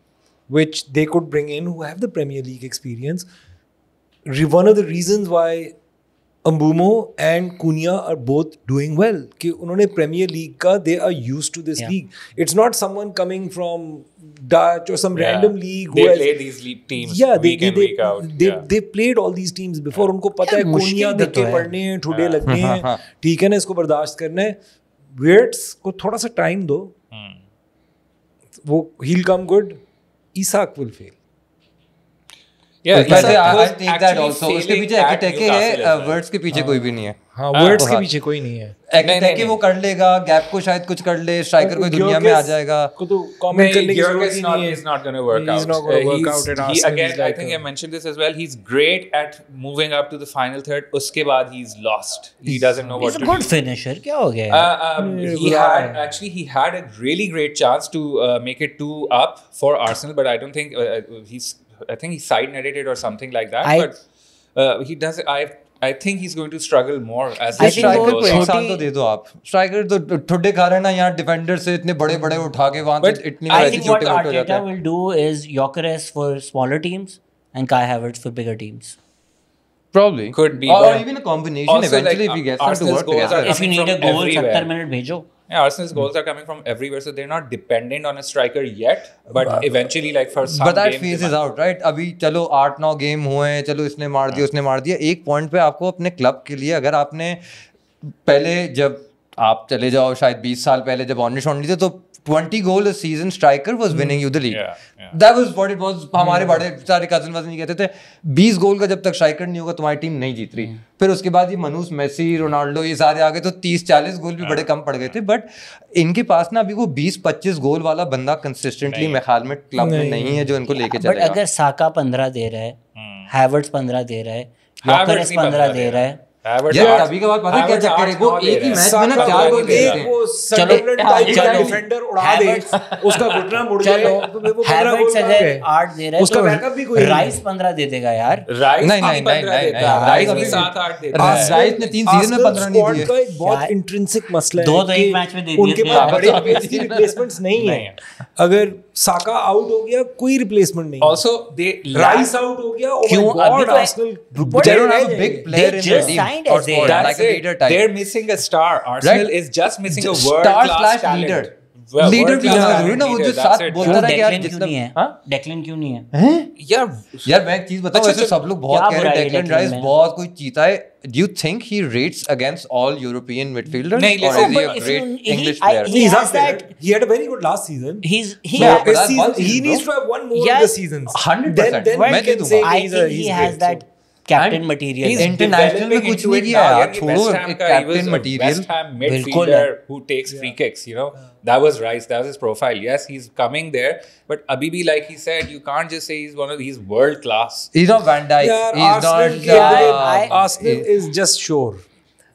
which they could bring in who have the Premier League experience. One of the reasons why Mbumo and Cunha are both doing well, कि उन्होंने Premier League का, they are used to this Yeah. league. It's not someone coming from Dutch or some Yeah. random league They who has play these league teams yeah, week in, week out. Yeah. they played all these teams before. उनको पता है यार, मुश्किल कोनिया भी धक्के तो है। पड़ने हैं, ठुडे लगने हैं, ठीक है ना, इसको बर्दाश्त करना है। वियर्ट्स को थोड़ा सा टाइम दो, वो he'll come good. Isak will fail. Yeah, वैसे Isak I was take that actually also, उसके failing पीछे at एकिटेके Newcastle है, as well. वर्ड्स के पीछे कोई भी नहीं है। हाँ, वर्ड्स के हाँ। पीछे कोई नहीं है। एकिटेके वो कर लेगा, गैप को शायद कुछ कर ले, स्ट्राइकर कोई दुनिया में आ जाएगा। को तो कमेंट करने की जरूरत Jurgen ही is not, नहीं है। he's not going to work He's out. not gonna work He's- out at he Arsenal. again, He's like I think a- I mentioned this as well. He's great at moving up to the final third. Uske baad he's lost. He doesn't know what he's a to good do. finisher. क्या हो गया? He had a really great chance to make it 2 up for Arsenal, but I don't think I think he side netted it or something like that. But he does. I think he's going to struggle more as I the think season वो striker को goes एक on. साल तो दे दो आप। Striker तो ठुड्डे खा रहे हैं ना यहाँ, डिफेंडर से इतने बड़े बड़े उठा के वहां But से इतनी I वैसी think what छोटे मोटे हो जाते Arteta हैं। will do is Gyökeres for smaller teams and Kai Havertz for bigger teams. Probably Could be, or but even a combination also, eventually like, if he gets them to Arsenal's work goals are together. If you coming need a from goal, everywhere. 70 minute भेजो. Yeah, Arsenal's goals are coming from everywhere, so they're not dependent on a striker yet. But eventually, like for some But that games, phase they is might- out, right? अभी चलो 8-9 game हुए हैं, चलो इसने मार दिया उसने मार दिया। एक पॉइंट पे आपको अपने क्लब के लिए, अगर आपने पहले जब आप चले जाओ शायद 20 साल पहले जब ऑनली थे तो 20 goal a season striker was winning you the league. That was what it was. हमारे बड़े सारे कजन वजन कहते थे 20 गोल का जब तक स्ट्राइकर नहीं होगा तुम्हारी टीम नहीं जीत रही. फिर उसके बाद ये मनुस, मेसी, रोनाल्डो ये सारे आ गए तो 30-40 गोल भी बड़े कम पड़ गए थे. बट इनके पास ना अभी वो 20-25 गोल वाला बंदा कंसिस्टेंटली मेरे ख्याल में क्लब में नहीं है जो इनको लेके चलेगा. बट अगर साका 15 दे रहा है, हैवर्ट्स 15 दे रहा है, योकेरेस 15 दे रहा है, यार अभी का बात पता है क्या चक्कर है, वो एक ही मैच में ना 4 गोल देते हैं. वो सडरलैंड टाइप का डिफेंडर उड़ा दे, उसका घुटना मुड़ जाए तो वो 15 गोल हैवर्ट्स अगर 8 दे रहा है उसका बैकअप भी कोई राइस 15 दे देगा यार. नहीं राइस भी 7-8 देता है. राइस ने 3 सीजन में 15 नहीं दिए. का एक बहुत इंट्रिंसिक मसला है दो तो एक मैच में दे दिए उनके थे. पास बड़े रिप्लेसमेंट्स नहीं है. अगर साका आउट हो गया कोई रिप्लेसमेंट नहीं. Also they राइस आउट हो गया, क्यों? oh my अभी god, तो Arsenal They don't have a big player in their just team signed or as a- scored that's like a leader it. type. They're missing a star. Arsenal Right? is just missing a Star world class slash talent. leader. Leader भी होना जरूरी ना, वो जो साथ बोलता था कि यार डेक्लन क्यों नहीं है? डेक्लन क्यों नहीं है? यार मैं एक चीज बताऊं, अच्छा, वैसे सब लोग बहुत क्या कह रहे बुराई हैं है डेक्लन डेक्लन राइस में? बहुत कोई चीता है. Do you think he rates against all European midfielders? नहीं, or listen, is he a but if great you- English he- player? he He's has up there. that- He had a very good last season. he Yeah, has- but that's one he season, needs bro. to have one more Yeah, of the seasons. 100%. Then मैं we they can दूंगा. say I he's think he has that captain material. He's International में developing कुछ into नहीं it किया now. यार, Yeah, छोड़ो West Ham एक का, he was captain a material. West Ham बिल्कुल midfielder है. who takes free kicks, you know. That was Rice. That was his profile. Yes, he's coming there, but Abibi, like he said, you can't just say he's world class. He's not Van Dijk. Yeah, He's Arsenal, not. Arsenal is just sure.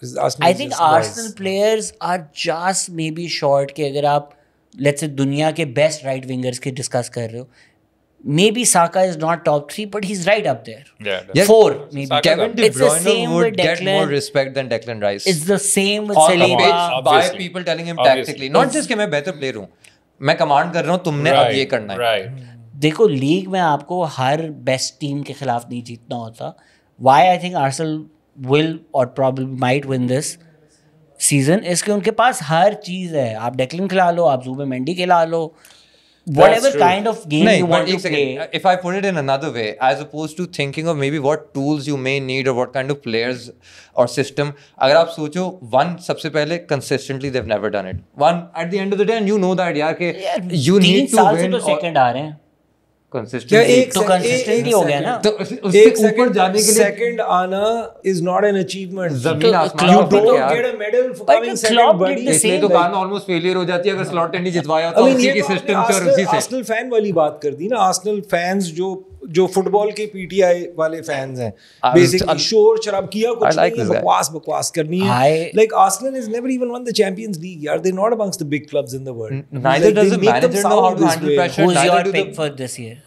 Arsenal I is think just wise. Arsenal players are just maybe short कि अगर आप let's say दुनिया के best right wingers के discuss कर रहे हो, maybe Saka is not top 3 but he's right up there. Yeah. 4 maybe. Saka- Kevin De It's the Bruyne same would with get Declan. more respect than Declan Rice. It's the same with On the Saliba. pitch by Obviously. people telling him Obviously. tactically, not just कि मैं बेहतर player हूँ, मैं command कर रहा हूँ, तुमने अब ये करना है. Right. देखो लीग में आपको हर बेस्ट टीम के खिलाफ नहीं जीतना होता. Why I think Arsenal will or probably might win this season is कि उनके पास हर चीज़ है. आप डेक्लन खिला लो, आप ज़ूबे मेंडी खिला लो, whatever true. kind of game नहीं, you but want एक to play. second. If I put it in another way, as opposed to thinking of maybe what tools you may need or what kind of players or system, अगर आप सोचो, one सबसे पहले consistently they've never done it. One at the end of the day, and you know that यार कि you 3 need to साल से win तो or सेकंड आ रहे हैं. क्या consistently. एक तो second- consistent एक ही हो गया second- ना. तो उससे एक ऊपर जाने के लिए second आना is not an achievement. जमीन तो आसमान You का फर्क है don't यार. get a medal for But coming the second, Klopp buddy. did the इसलिए same तो like- कान ऑलमोस्ट फेलियर हो जाती है अगर स्लॉट नहीं जितवाया I तो mean, उसी ये की तो आपने सिस्टम से और उसी से. आर्सेनल फैन वाली बात कर दी ना. आर्सेनल फैंस जो फुटबॉल के पीटीआई वाले फैंस हैं, बेसिकली शोर शराब किया कुछ I like नहीं है, this guy. बकवास करनी है. Like Arsenal has never even won the Champions League. Yaar, they're not amongst the big clubs in the world. Neither Like, does they the make them manager know sound how to this handle way. pressure. Who's Neither your do pick the- for this year?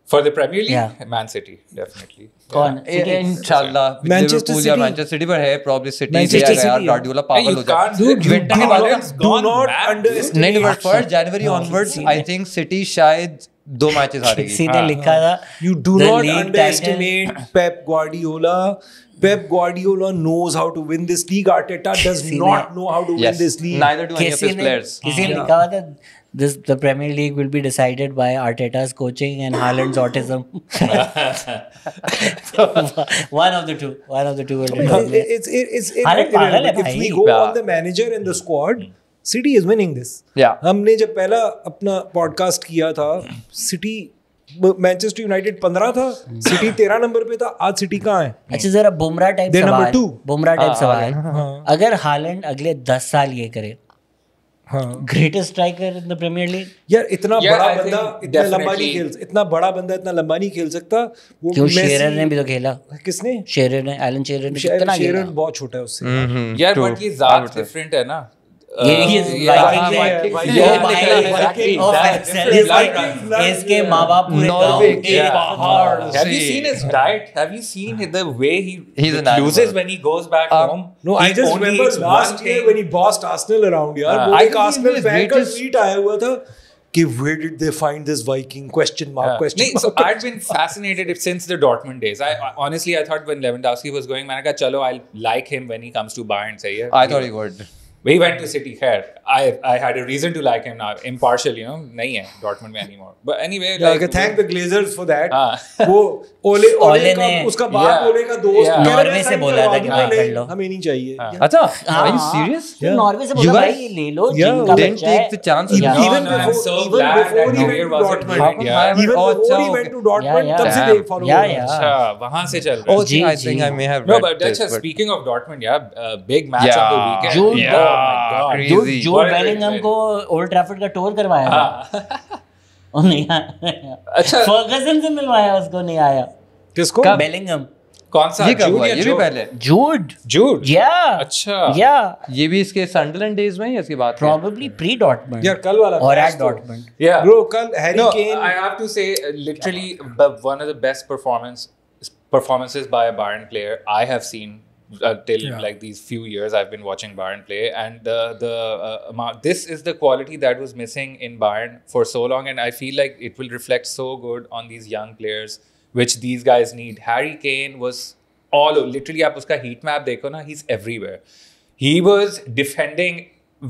For the Premier League, Yeah. Man City, definitely. कौन? इंशाल्लाह Manchester Liverpool या City. Manchester city पर है probably city Manchester दिया गया यार City, Guardiola Hey, पागल you हो जाता can't है. dude, विंटर के बाद Do not underestimate. नहीं but first January onwards I think city शायद 2 मैचेस हारेगी. किसी ने लिखा था You do the not league underestimate Pep Guardiola. Pep Guardiola knows how to win this league. Arteta does not know how to win Yes, this league. neither do any of his players. किसी ने लिखा हुआ था the Premier League will be decided by Arteta's coaching and Haaland's autism. one of the two will determine. It's Haaland पागल है if भाई. we go Yeah. on the manager and the squad, City is winning this. Yeah. हमने जब पहला अपना podcast किया था, City Manchester United 15 था, City 13 नंबर पे था. आज City कहाँ है? अच्छा जरा बुमराह टाइप They're number सवाल. 2. बुमराह टाइप हाँ, सवाल. अगर हालैंड अगले 10 साल ये करे, हाँ greatest striker in the Premier League. यार इतना Yeah, बड़ा I बंदा think इतना लंबा नहीं definitely. खेल, इतना बड़ा बंदा इतना लंबा नहीं खेल सकता. वो क्यों? मेसी- शेरर ने भी तो खेला. किसने? शेरर ने, एलन शेरर ने कितना शेरर खेला. बहुत छोटा है उससे. Yeah, True. but ये ज़ात different है ना. ये is Viking है. Viking. यो Yeah, भाई, exactly. of That excellence. different blood runs. इसके माँ बाप पूरे गाँव Norway के के बाहर. Have you seen his diet? Have you seen the way He's an loses animal. when he goes back home? No, I He just only remember eats last one year thing. when he bossed Arsenal around. यार वो I एक think Arsenal he's fan का greatest- tweet आया हुआ था कि where did they find this Viking? Question mark. नहीं, so I've been fascinated since the Dortmund days. Honestly, I thought when Lewandowski was going, मैंने कहा चलो I'll like him when he comes to Bayern. सही है. I thought he would. he went to City. Khair, I had a reason to like him now. Impartial, you know, nahi hai Dortmund mein anymore. But anyway, Yeah, okay, thank the Glazers for that. हाँ। वो Ole Ole का ने- उसका बात Ole का दोस्त Yeah. कह रहा है, नॉर्वे से sign बोला था करवा कि दो, भाई नहीं, कर लो। हमें नहीं चाहिए. अच्छा, are you serious? Yeah. Norway से You बोला guys भाई ले लो Yeah. जिनका Didn't बच्चा है take the chance. Yeah. Even No, I'm before- so even glad before that he Neuer went to wasn't Dortmund. doing it. Yeah. Even Oh, before he अच्छा, went to okay. Dortmund, Yeah, तब से yeah. they follow Yeah, him. yeah. अच्छा, वहाँ से चल रहा Oh, है. see, I जी, think I जी. may have No, read but that's this, just but- speaking of Dortmund, yeah, big match Yeah. on the weekend. Jude- Yeah, oh my God. Crazy. जूड What a great Bellingham play. को old Trafford का tour करवाया था हाँ. वो नहीं आया अच्छा। Fergusson से मिलवाया उसको नहीं आया किसको? बेलिंगम कौन सा? ये कब Jude हुआ? या ये भी Joe? पहले जूड Jude. या अच्छा. या ये भी इसके सनडरलैंड डेज में ही इसकी बात है प्रोबेबली प्री डॉटमंड यार कल वाला और match एट तो- डॉटमंड Yeah. Bro, कल Harry No, Kane. I have to say, literally, one of the best performances by a Bayern player I have seen till like these few years I've been watching Bayern play, and the amount, this is the quality that was missing in Bayern for so long, and I feel like it will reflect so good on these young players, which these guys need. Harry Kane was literally, आप उसका heat map देखो ना, he's everywhere. He was defending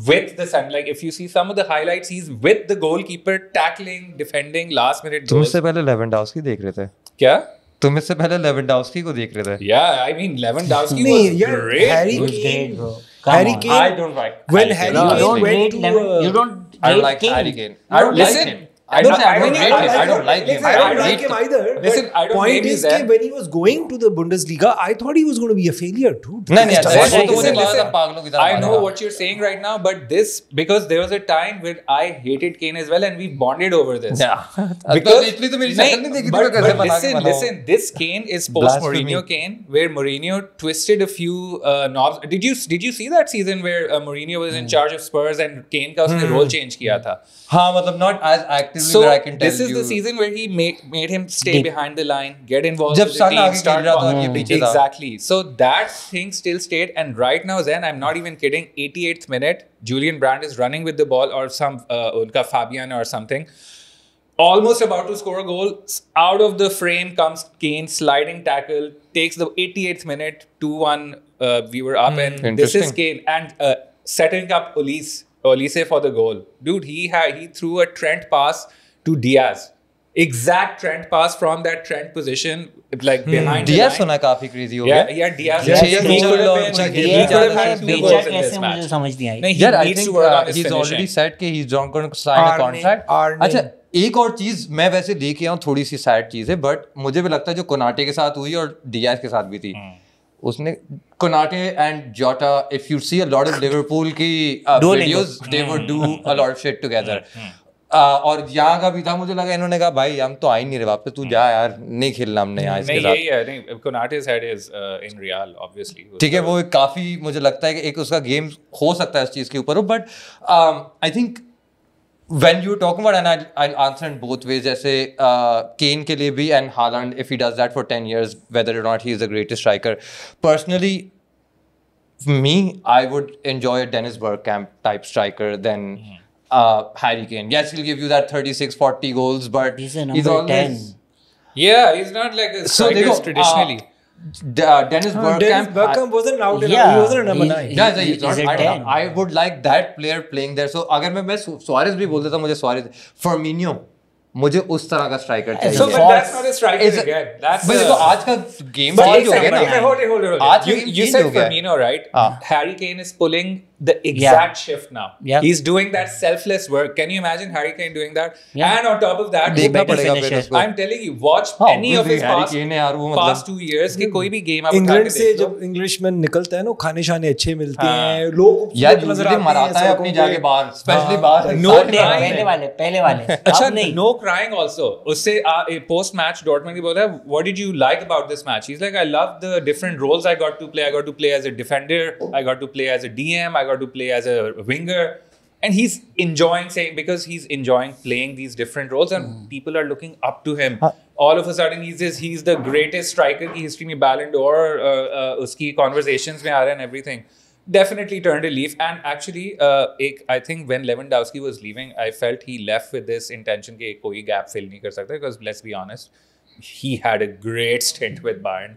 with the sun. Like if you see some of the highlights, he's with the goalkeeper, tackling, defending, last minute तुम goals. इससे पहले Lewandowski देख रहे थे क्या? तुम इससे पहले लेवेंडोव्स्की को देख रहे थे Yeah, I mean Lewandowski नहीं, was यार, great. Harry He was Kane- great, bro. Harry Come on. Kane- I don't like When Harry Harry Kane. You don't went rate to, Lemon. You don't I don't rate like Kane. Harry Kane. You I don't like listen. him. I don't say I don't I rate him. I don't like him. I don't like hate him him. either. Listen, but I don't point blame you is then. कि when he was going to the Bundesliga, I thought he was going to be a failure too. नहीं नहीं Because अच्छा, that's वो what तो he मुझे said. लगा था पागलों की तरह I know मारेगा। what you're saying right now, but this, because there was a time when I hated Kane as well, and we bonded over this. Yeah. Because इसलिए तो मेरी नहीं, शक्ल नहीं देखी थी, but, मैं कैसे but बना के listen, बनाऊं? listen, this Kane is post Blasphemy. Mourinho Kane, where Mourinho twisted a few knobs. Did you see that season where Mourinho was in charge of Spurs and Kane का उसने role change किया था? हाँ मतलब not as actively So but I can tell this is you the season where he made him stay Deep. behind the line, get involved जब with the sun team, आगे start खेल रहा था, ball- ये पीछे था। Exactly. So that thing still stayed, and right now, Zen, I'm not even kidding. 88th minute, Julian Brandt is running with the ball, or some unka Fabian or something, almost about to score a goal. Out of the frame comes Kane, sliding tackle, takes the 88th minute, 2-1. We were up, and this is Interesting. Kane, and setting up Olise for the goal. Dude, he threw a Trent pass to Diaz. Exact Trent pass from that Trent position, like behind the Diaz line. सुना काफी crazy हो Yeah, गया yeah, Diaz. Yeah, he yeah, could goal have और been- अच्छा he खेला। could have had 2 बेचा goals in कैसे this मुझे match. समझ नहीं आई नहीं, he यार I needs think to work on his he's already finishing. said कि he's not going to sign a Arne- contract Arne- अच्छा एक और चीज मैं वैसे लेके आऊँ थोड़ी सी सैड चीज है बट मुझे भी लगता है जो कोनाटे के साथ हुई और डियाज के साथ भी थी उसने Konate and Jota if you see a lot of Liverpool की videos they would do a lot of shit together और यहाँ का भी था मुझे लगा इन्होंने कहा भाई हम तो आ ही नहीं रहे वापस तू जा यार नहीं खेलना हमने यहाँ इसके नहीं, साथ यही है, नहीं, Konate's head is in Real, obviously. ठीक है वो काफी मुझे लगता है कि एक उसका गेम हो सकता है इस चीज के ऊपर but I think when you're talking about and I'll answer in both ways जैसे Kane के लिए भी and Haaland if he does that for 10 years whether or not he is the greatest striker personally me I would enjoy a Dennis Bergkamp type striker than Harry Kane. Yes, he'll give you that 36-40 goals but He's a he's number always 10. Yeah, he's not like a so striker देखो traditionally. Dennis Dennis Bergkamp Bergkamp wasn't out. Yeah, He wasn't a number he- 9. Yeah, He- he's not. he's a 10. I would like that player playing there. So अगर मैं Suarez भी बोल देता मुझे Suarez फर्मिनियो मुझे उस तरह का स्ट्राइकर चाहिए So, but that's not a striker Is it- again. That's भाई देखो आज का गेम But चेंज हो एक गया second, ना hold it. आज You, का game you change said हो गया है। Firmino, right? हाँ. Harry Kane is pulling the exact shift now. Yeah. He's doing that selfless work. Can you imagine Harry Kane doing that? Yeah. And on top of that, देखना better पड़ेगा finisher. फिर उसको I'm telling you, watch हाँ, any of his obviously, Harry past, Kane है यार, वो past मतलब 2 years के कोई भी गेम आप उठा इंग्लैंड के से देख लो। जब इंग्लिशमैन निकलता है ना खाने शाने अच्छे मिलते हाँ. हैं लोग यार खूबसूरत नजर यूजुअली आते हैं मराता है सड़कों अपनी पे। जाके बाहर स्पेशली हाँ. बाहर No सारे crying. बाहर पहले वाले अच्छा अब नहीं no crying also उससे post match Dortmund की बोला what did you like about this match he's like I love the different roles I got to play as a defender I got to play as a DM I got to play as a winger and he's enjoying saying because he's enjoying playing these different roles and people are looking up to him all of a sudden he's the greatest striker की history में Ballon d'Or उसकी conversations में आ रहे हैं and everything definitely turned a leaf and actually I think when Lewandowski was leaving I felt he left with this intention कि कोई gap fill नहीं कर सकता because let's be honest he had a great stint with Bayern.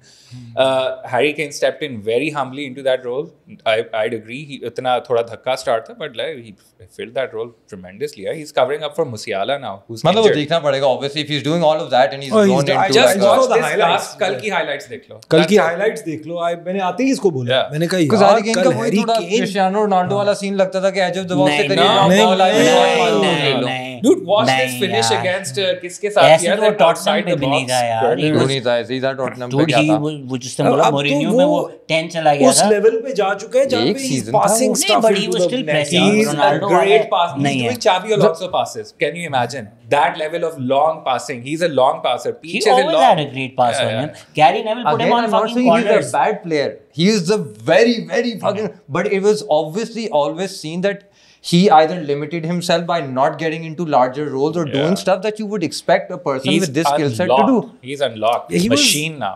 Harry Kane stepped in very humbly into that role. I'd agree. He इतना थोड़ा धक्का start था, but like he filled that role tremendously. He's covering up for Musiala now, who's मतलब वो injured. देखना पड़ेगा obviously if he's doing all of that and he's Oh, gone into Just like watch the this highlights. last कल की highlights देख लो. कल की That's it. Highlights देख लो. मैंने आते ही इसको बोला. Yeah. मैंने कहा Because यार Harry Kane कल का वही हैरी थोड़ा केन क्रिस्टियानो रोनाल्डो वाला सीन लगता था कि एज ऑफ द बॉक्स से नहीं, करीब नहीं, Dude, watch this नहीं finish यार. against किसके साथ ऐसे किया तो था टॉटनहम outside पे the भी नहीं box. था यार. He was- नहीं था सीधा टॉटनहम पे Dude, क्या था वो जिसने बोला अब तो मोरिन्यो में वो 10 चला गया उस था. लेवल पे जा चुका है जहाँ एक पे he's season था passing वो. नहीं, stuff but he into was the still net. pressing. He's a Ronaldo great वाला pass. He's नहीं है. doing Xabi Alonso passes. Can you imagine that level of long passing? He's a long passer. He Peach is a always long. had a great pass on him. Gary Neville put him Again, on I'm not fucking saying he's a corners. bad player. He is a very, very fucking. But it was obviously always seen that he either limited himself by not getting into larger roles or doing stuff that you would expect a person He's with this skill set to do. unlocked. He's unlocked. He was- Machine now.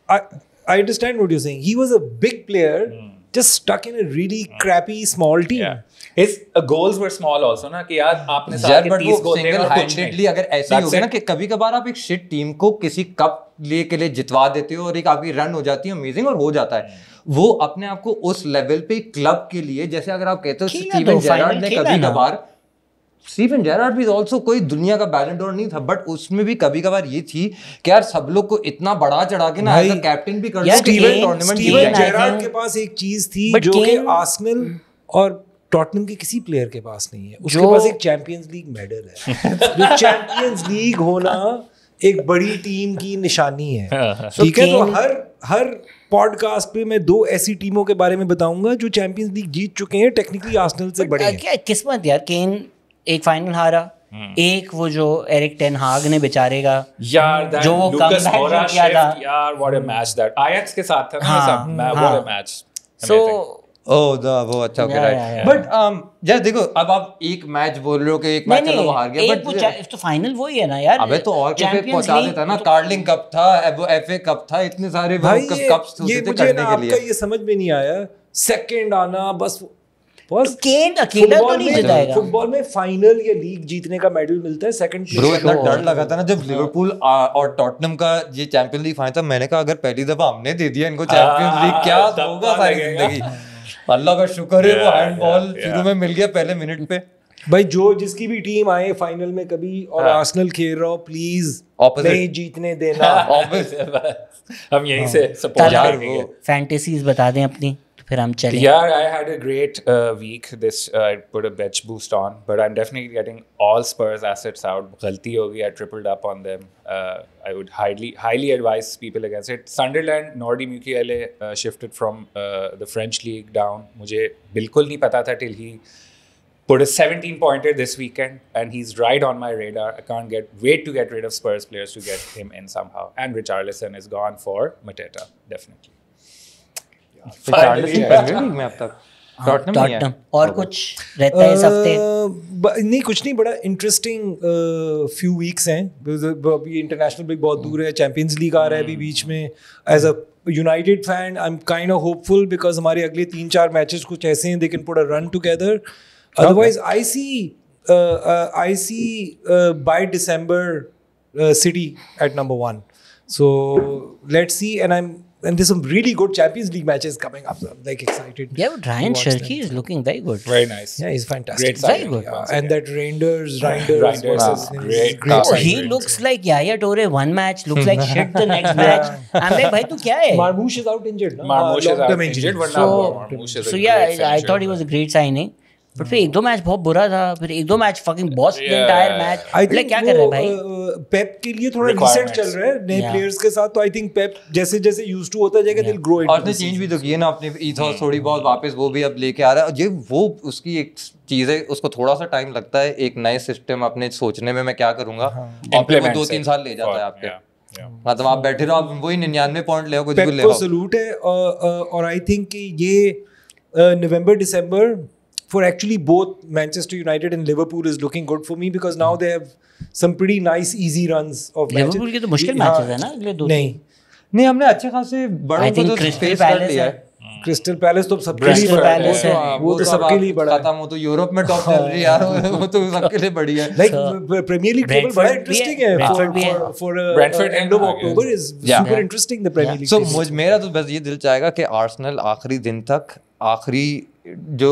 I understand what you're saying. He was a big player, just stuck in a really crappy small team. Yeah. His goals were small also ना कि यार आपने साल यार के but 30 वो गोल देने single और कुछ हैंडेडली नहीं. अगर ऐसे ही That's हो गया ना it. कि कभी कभार आप एक शिट टीम को किसी कप के लिए जितवा देते हो और एक आपकी रन हो जाती है अमेजिंग और हो जाता है वो अपने आप को उस लेवल पे क्लब के लिए जैसे अगर आप कहते हो खेला स्टीवन तो, जेरार्ड final ने खेला कभी ना. कभार स्टीवन जेरार्ड भी ऑल्सो कोई दुनिया का बैलन डोर नहीं था बट उसमें भी कभी कभार ये थी कि यार सब लोग को इतना बढ़ा चढ़ा के ना भाई, एज अ कैप्टन भी कर यार, दो Kane- Steven I Gerrard think- के पास एक चीज थी But जो कि Kane- आर्सेनल और टॉटनहम के किसी प्लेयर के पास नहीं है. उसके जो- पास एक चैंपियंस लीग मेडल है. जो चैंपियंस लीग होना एक बड़ी टीम की निशानी है. ठीक है, तो Kane- हर पॉडकास्ट पे मैं 2 ऐसी टीमों के बारे में बताऊंगा जो चैंपियंस लीग जीत चुके हैं, टेक्निकली आर्सेनल से बड़े हैं. क्या किस्मत यार. केन एक फाइनल हारा, एक वो जो एरिक टेन हाग ने बेचारे का यार that जो वो Lucas comeback Moura जो किया था. shift, यार what a match that Ajax के साथ था ना ये हाँ, सब. What हाँ. a match. So Amazing. वो अच्छा Yeah, yeah, yeah. बट यार देखो अब आप एक मैच बोल रहे हो कि एक मैच चलो वो हार गया बट तो फाइनल वही है ना यार. अबे तो और के पे Champions पहुंचा League- देता ना कार्लिंग कप था वो एफए कप था इतने सारे भाई कप्स ये होते थे मुझे करने ना के आपका लिए ये समझ में नहीं आया. सेकंड आना बस केन अकेला तो नहीं जिताएगा. फुटबॉल में फाइनल या लीग जीतने का मेडल मिलता है सेकंड ब्रो इतना Sure. डर लगा था ना जब लिवरपूल और टॉटनहम का ये चैंपियंस लीग फाइनल था मैंने कहा अगर पहली दफा हमने दे दिया इनको चैंपियंस लीग क्या धब्बा होगा सारी लगेगा. जिंदगी. अल्लाह का शुक्र है वो Yeah, हैंडबॉल yeah, शुरू में मिल गया पहले मिनट पे. भाई जो जिसकी भी टीम आए फाइनल में कभी और हाँ. आर्सेनल खेल रहा हो प्लीज Opposite. नहीं जीतने देना. हम यहीं से support यार करेंगे. वो फैंटेसीज बता दें अपनी तो फिर हम चलें. Yeah, I had a great week. I put a bench boost on, but I'm definitely getting all Spurs assets out. गलती हो गई. I tripled up on them. I would highly advise people against it. Sunderland, Nordi Mukiele shifted from the French league down. मुझे बिल्कुल नहीं पता था till he put a 17-pointer this weekend, and he's right on my radar. I can't wait to get rid of Spurs players to get him in somehow. And Richarlison is gone for Mateta, definitely. Charles Premier League में अब तक Tottenham नहीं है. Tottenham और कुछ रहता है इस हफ्ते. नहीं कुछ नहीं. बड़ा इंटरेस्टिंग फ्यू वीक्स हैं. अभी इंटरनेशनल ब्रेक बहुत दूर है. चैंपियंस लीग आ रहा है अभी बीच में. As a United fan I am kind of hopeful because हमारे अगले 3-4 मैचेस कुछ ऐसे हैं they can put a run together. Otherwise I see by December City at number 1. So let's see. And there's some really good Champions League matches coming up. So I'm like excited. Yeah, but Ryan Cherky is looking very good. Very nice. Yeah, he's fantastic. Great Very signing, good. yeah, once And again. that Reinders Reinders, versus him is great great. Oh, signing. he looks like Yaya Toure one match, looks like shit the next match. I'm like, भाई तू क्या है? Marmoush is out injured. No? Marmoush is out Long-term injured. So, Marmoush is a so yeah, great I finisher. thought he was a great signing. But फिर 1-2 match बहुत बुरा था. फिर 1-2 match fucking boss the Yeah. entire match. I मतलब think क्या कर रहे हैं भाई? पेप के लिए थोड़ा रीसेट Requirements. चल रहा है नए Yeah. प्लेयर्स के साथ. तो आई थिंक पेप जैसे जैसे यूज्ड टू होता जाएगा they'll grow और into उसने चेंज भी तो किए ना अपने ईथॉस थोड़ी बहुत वापस वो भी अब लेके आ रहा है. ये वो उसकी एक चीज है उसको थोड़ा सा टाइम लगता है एक नए सिस्टम अपने सोचने में मैं क्या करूंगा और फिर वो Implement 2-3 it. साल ले जाता है आपके. Yeah, yeah. मतलब आप बैठे रहो आप वही 99 पॉइंट ले कुछ भी पेप ले को आओ. सलूट है. और आई थिंक कि ये नवंबर दिसंबर for actually both Manchester United and Liverpool is looking good for me because now they have some pretty nice easy runs of matches. Liverpool के तो मुश्किल मैचेस है ना अगले 2. नहीं नहीं हमने अच्छे खासे बड़ों I को think तो Crystal फेस कर Palace लिया है. है. क्रिस्टल पैलेस तो सबके लिए Crystal बड़ा Palace है। वो तो सबके लिए बड़ा खत्म हो तो यूरोप में टॉप चल रही है यार, वो तो सबके लिए बढ़िया है। लाइक प्रीमियर लीग टेबल बड़ा Brentford भी है, इंटरेस्टिंग है Brentford भी है। फॉर Brentford एंड ऑफ है, October is Yeah. Super interesting the Premier League so मेरा तो बस ये दिल चाहेगा कि आर्सेनल आखिरी दिन तक, आखिरी जो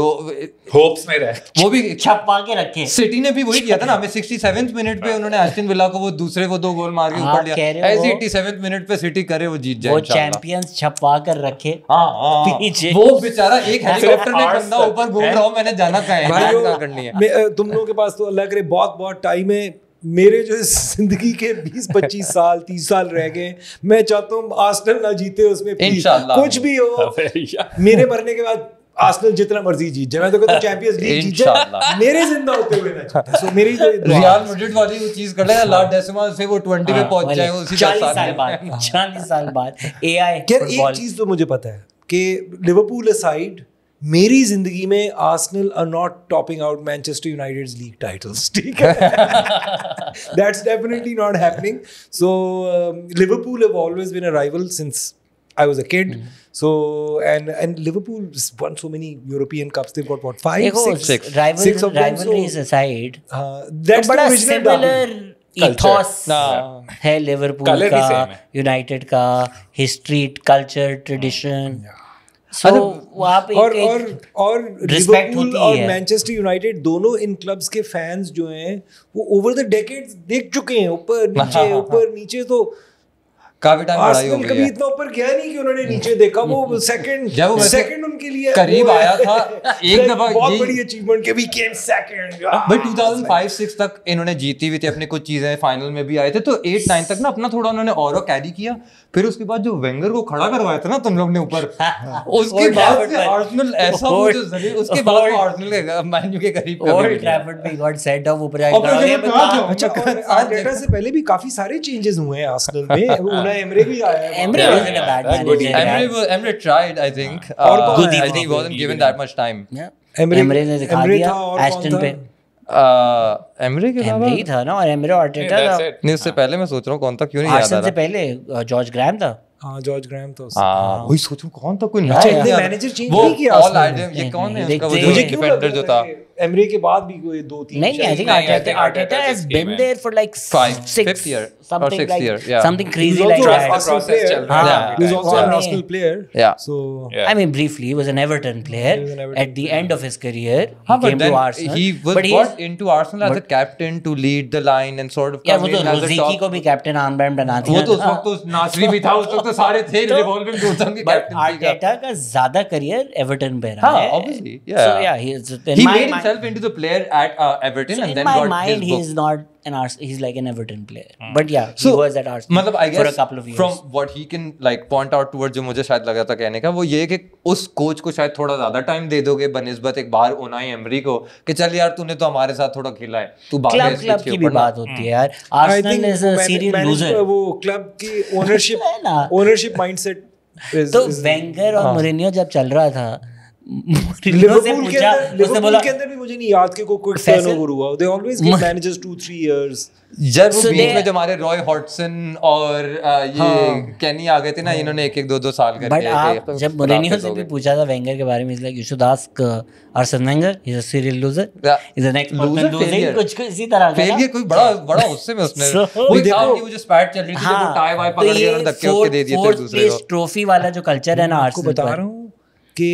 होप्स में रहे। वो भी छपा के रखे। सिटी ने भी वही किया था ना, हमें 67वें मिनट पे उन्होंने एस्टन विला को वो दूसरे वो 2 गोल मार के हाँ, ऊपर लिया, कह रहे हो ऐसे वो- 87वें मिनट पे सिटी करे वो जीत जाए वो इंशाल्लाह। चैंपियंस छपा कर रखे हाँ, पीछे। वो बेचारा एक हेलीकॉप्टर में आर्स बंदा ऊपर घूम रहा हो, मैंने जाना कहाँ है, भाइयों, क्या करनी है। तुम लोगों के पास तो अल्लाह करे बहुत बहुत टाइम है। मेरे जो जिंदगी के 20-25 साल 30 साल रह गए, मैं चाहता हूँ आर्सेनल ना जीते उसमें please। इंशाल्लाह। कुछ भी हो, मेरे मरने के बाद आर्सेनल जितना मर्जी जीत जाए, मैं तो कहता हूँ चैंपियंस लीग जीत जाए, इंशाल्लाह। मेरे जिंदा होते हुए ना जीते। सो मेरी तो दुआ है। रियल मैड्रिड वाली वो चीज कर लेगा, ला डेसिमल से वो 20 पे पहुंच जाए उसी 40 साल बाद 40 साल बाद AI यार एक चीज तो मुझे पता है कि लिवरपूल असाइड मेरी जिंदगी में Arsenal are not topping out Manchester United's league titles, ठीक है? That's definitely not happening. So Liverpool have always been a rival since I was a kid. So and Liverpool won so many European Cups. They've got what, 5, 6? Six of them. rivalries aside, That's तो बड़ा the original similar ethos है Liverpool Colour भी का, same है। United का, history, culture, tradition. सो वहाँ पे और respect लिवरपूल होती और है। मैनचेस्टर यूनाइटेड दोनों इन क्लब्स के फैंस जो हैं वो ओवर द डेकेड्स देख चुके हैं, ऊपर नीचे। तो काफी टाइम लड़ाई हो आर्सेनल गई कभी है। इतना ऊपर गया नहीं कि उन्होंने नीचे देखा। वो जब वो वैसे सेकंड उनके लिए करीब वो है। आया था, एक Like, दफा बहुत ये- बड़ी अचीवमेंट के, वी केम सेकंड। भाई 2005-6 तक इन्होंने जीती हुई थी अपनी कुछ चीजें, फाइनल में भी आए थे, तो 8-9 तक ना अपना थोड़ा उन्होंने और कैरी किया। फिर उसके बाद जो वेंगर को खड़ा करवाया था ना तुम लोग ने ऊपर, उसके Old बाद Trafford से में। आर्सेनल ऐसा वो जो जलील, उसके बाद वो आर्सेनल के मैन्यू के करीब कभी ओल्ड नहीं गया। ट्रैफर्ड पे गॉट सेट ऑफ ऊपर और फिर जाके जब कहा अच्छा, और आर्टेटा से पहले भी काफी सारे चेंजेस हुए हैं आर्सेनल में। उनाई एमरे भी आया है। Emery Yeah, wasn't a bad that's good. manager. Emre tried, I think. और कौन I है? think he wasn't given that much time. Emre ने दिखा एमरे दिया था और कौन एस्टन था? पे। एमरे के अलावा एमरे ही था ना, और एमरे ऑर्टेटा Yeah, that's था। it. नहीं, उससे पहले मैं सोच रहा हूँ कौन था, क्यों नहीं याद आ आर्सेनल से रहा। पहले जॉर्ज ग्रैम था। हाँ, जॉर्ज ग्राहम तो हाँ, वही सोचूं कौन था, कोई अच्छा, नाम इतने नहीं याद। मैनेजर चेंज वो नहीं किया ऑल आर्सेनल आइटम, ये कौन है नहीं, उसका वो देखते जो मुझे क्यों डिफेंडर लगता जो था था, कि एमरे के बाद भी कोई 2-3 नहीं, I think नहीं, I think Arteta Arteta has just been came in. there for like Fifth year or something sixth like year, yeah. something crazy He's like also that. Arsenal process player. चल रहा है हाँ, every He's time. also an Yeah. Arsenal player. Yeah. So Yeah. I mean, briefly, he was an Everton player. He was an Everton At the end of his career, he हाँ, but came then to Arsenal. he was but brought into Arsenal as a captain to lead the line and sort of yeah, come वो तो in as a रोज़िकी top. को भी captain armband बना दिया वो तो उस था। वक्त तो नासरी भी था, उस वक्त तो सारे थे रिवॉल्विंग डोर्सन के But कैप्टन का। Arteta का ज्यादा करियर एवर्टन पे रहा हाँ, है। obviously, yeah. So yeah, he is. He made himself into the player at Everton So and in then my got mind, his he book. is not an Arsenal. He's like an Everton player. But yeah, he So, was at Arsenal मतलब I guess for a couple of years. from what he can like point out towards, जो मुझे शायद लगा था कहने का, वो ये कि उस कोच को शायद थोड़ा ज्यादा टाइम दे दोगे बनिस्बत एक बार उनाई एमरी को, कि चल यार तूने तो हमारे साथ थोड़ा खेला है, तू बाद में क्लब इसके क्लब की भी ऊपर ना। बात होती है यार। I Arsenal think is a serial loser. वो क्लब की ओनरशिप है ना। माइंडसेट तो वेंगर और मोरिनियो जब चल रहा था, मोरिनियो से लिवरपूल पूछा, उसने लिवरपूल बोला के अंदर भी मुझे नहीं याद कि कोई क्विक फैसल- टर्नओवर हुआ। They always give managers 2-3 years. जब वो So बीच they- में जो हमारे रॉय हॉटसन और ये कैनी आ गए थे ना, इन्होंने 1-2 साल करके बट आप तो जब मोरिनियो से भी पूछा था वेंगर के बारे में, is like you should ask Arsene Wenger, he is a serial loser, Yeah. Is the next Loser, person losing, failure. कुछ इसी तरह का फेलियर कोई बड़ा उससे में उसने So- वही था देखो- कि वो जो स्पैट चल रही थी, जब वो टाई वाई तो पकड़ के ये उन्होंने धक्के उसके दे दिए थे एक दूसरे को। ट्रॉफी वाला जो कल्चर है ना आपको आर्सेनल बता पर, रहा हूँ कि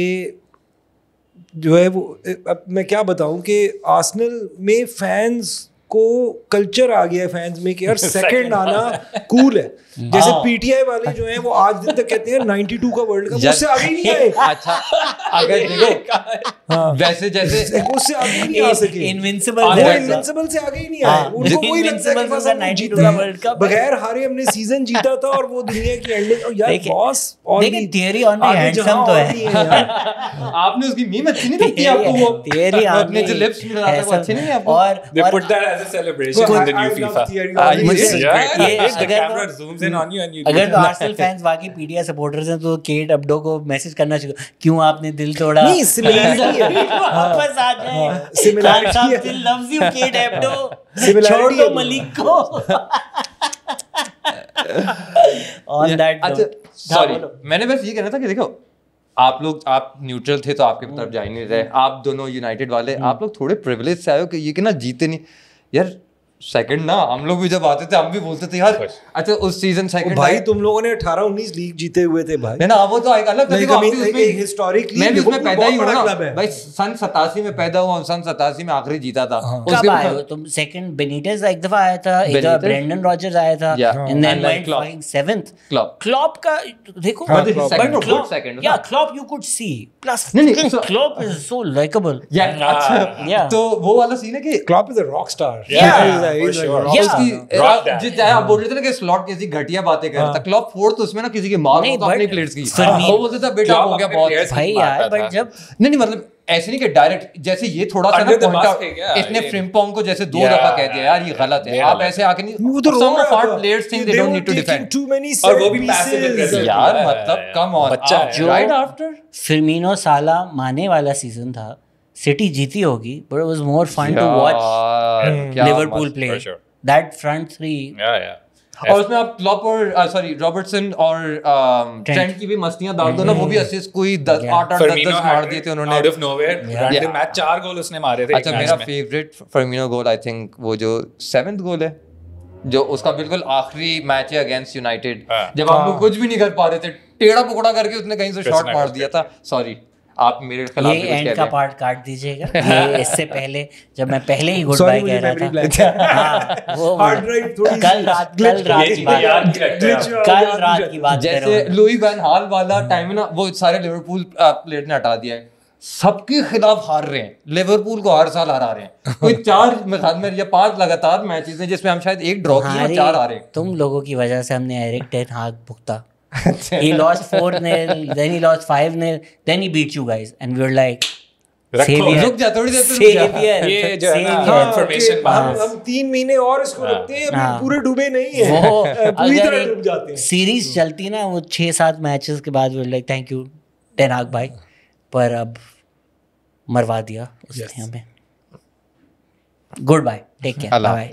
जो है वो, अब मैं क्या बताऊं कि आर्सेनल में फैंस को कल्चर आ गया है फैंस में कि यार सेकंड आना कूल है। जैसे पीटीआई वाले जो हैं वो आज दिन तक कहते हैं 92 का वर्ल्ड कप, उससे आगे ही नहीं आए। अच्छा, अगर देखो वैसे जैसे उससे आगे ही नहीं आ सके। इनविंसिबल वो That's इनविंसिबल से आगे ही नहीं हाँ, आए। उनको वही लगता है कि Invincible बस का हमने 92 जीतना है। वर्ल्ड कप है। बगैर हारे हमने सीजन जीता था और वो दुनिया की एंडिंग। यार देखिए- बॉस और देखिए, भी theory on the आगे handsome जहां तो और है। भी यार। आपने उसकी मीम अच्छी नहीं लगती आपको? वो Theory on अपने जो the लिप्स मिला था वो अच्छे नहीं है आपको? और They put that as a celebration in the new I love FIFA. theory Ah, on you this. did? Yeah, ये the अगर camera zooms in on you and you अगर do तो आर्सेनल फैंस वाकई पीटीआई सपोर्टर्स हैं तो cat अब्डो को message करना चाहिए, क्यों आपने दिल तोड़ा, नहीं, similarity है। वापस आ जाए, similarity खान साहब है। still loves you, Kate Abdo, Similarity छोड़ दो है। मलिक को। On that अच्छा note, हाँ, सॉरी, बोलो। मैंने बस ये कहना था कि देखो आप न्यूट्रल थे तो आपके तरफ जा ही नहीं रहे, आप दोनों यूनाइटेड वाले, आप लोग थोड़े प्रिविलेज से आए हो कि ये कि ना जीते नहीं यार। सेकंड ना हम लोग भी जब आते थे हम भी बोलते थे यार अच्छा उस सीजन सेकंड भाई तुम लोगों ने 18-19 लीग जीते हुए थे भाई। नहीं ना वो तो एक अलग नहीं, एक हिस्टोरिकली मैं भी उसमें पैदा ही हुआ ना क्लब है भाई, सन 87 में पैदा हुआ, सन 87 में आखिरी जीता था। कब आए हो तुम? सेकंड बेनिटेज एक दफा आया था, एक दफा ब्रेंडन रॉजर्स आया था, and then went for seventh. Klopp का देखो, या Klopp you could see plus Klopp is so likeable. अच्छा तो वो वाला सीन है कि Klopp is a rock star. आप बोल रहे थे ना कि स्लॉट कैसी घटिया बातें कर रहा था, क्लॉप फोर्थ उसमें ना किसी की मार होता अपने प्लेयर्स की, वो बोलते थे बेटा हो गया बहुत भाई यार। बट जब नहीं मतलब ऐसे नहीं कि डायरेक्ट जैसे ये थोड़ा सा ना पॉइंट आउट, इसने फ्रिम्पोंग को जैसे 2 दफा कह दिया यार ये गलत है, आप ऐसे आके नहीं, वो तो some of our players think they don't need to defend, और वो भी पैसिव एग्रेसिव यार मतलब कम ऑन बच्चा है। राइट आफ्टर फिर्मिनो साला माने वाला सीजन था, सिटी जीती होगी but it was more fun to watch Liverpool play, that front three. और उसमें आप क्लॉप और सॉरी रॉबर्टसन और ट्रेंट की भी मस्तियां डाल दो ना, वो भी असिस्ट कोई 8-10 मार दिए थे उन्होंने out of nowhere, random match 4 गोल उसने मारे थे। अच्छा मेरा favourite Firmino goal I think वो जो 7th गोल है जो उसका बिल्कुल आखिरी मैच है अगेंस्ट यूनाइटेड, जब हम लोग कुछ भी नहीं कर पा रहे थे, टेढ़ा पकड़ा करके उसने कहीं से शॉट मार दिया था। सॉरी आप मेरे खिलाफ ये एंड का पार्ट काट दीजिएगा, ये इससे पहले जब मैं पहले ही गुड बाय कह रहा था। हाँ, वो कल रात की बात जैसे लुई वैन हाल वाला टाइम है ना, वो सारे लिवरपूल प्लेयर ने हटा दिया है, सबके खिलाफ हार रहे हैं, लिवरपूल को हर साल हरा रहे हैं, कोई 4 में या 5 लगातार मैचेस हैं जिसमें हम शायद 1 ड्रॉ किए और 4 हारे। तुम लोगों की वजह से हमने एरिक टेन हाग भुगता। He lost 4-0, then he lost 5-0, then he beat you guys, and we were like, रुक जा थोड़ी देर, ये जो है ना इंफॉर्मेशन हम 3 महीने और इसको रखते हैं, अभी पूरे डूबे नहीं है, पूरी तरह डूब जाते हैं। सीरीज चलती ना वो 6-7 मैचेस के बाद, we were like, thank you ten Hag भाई, पर अब मरवा दिया उसने हमें। Goodbye, take care, bye.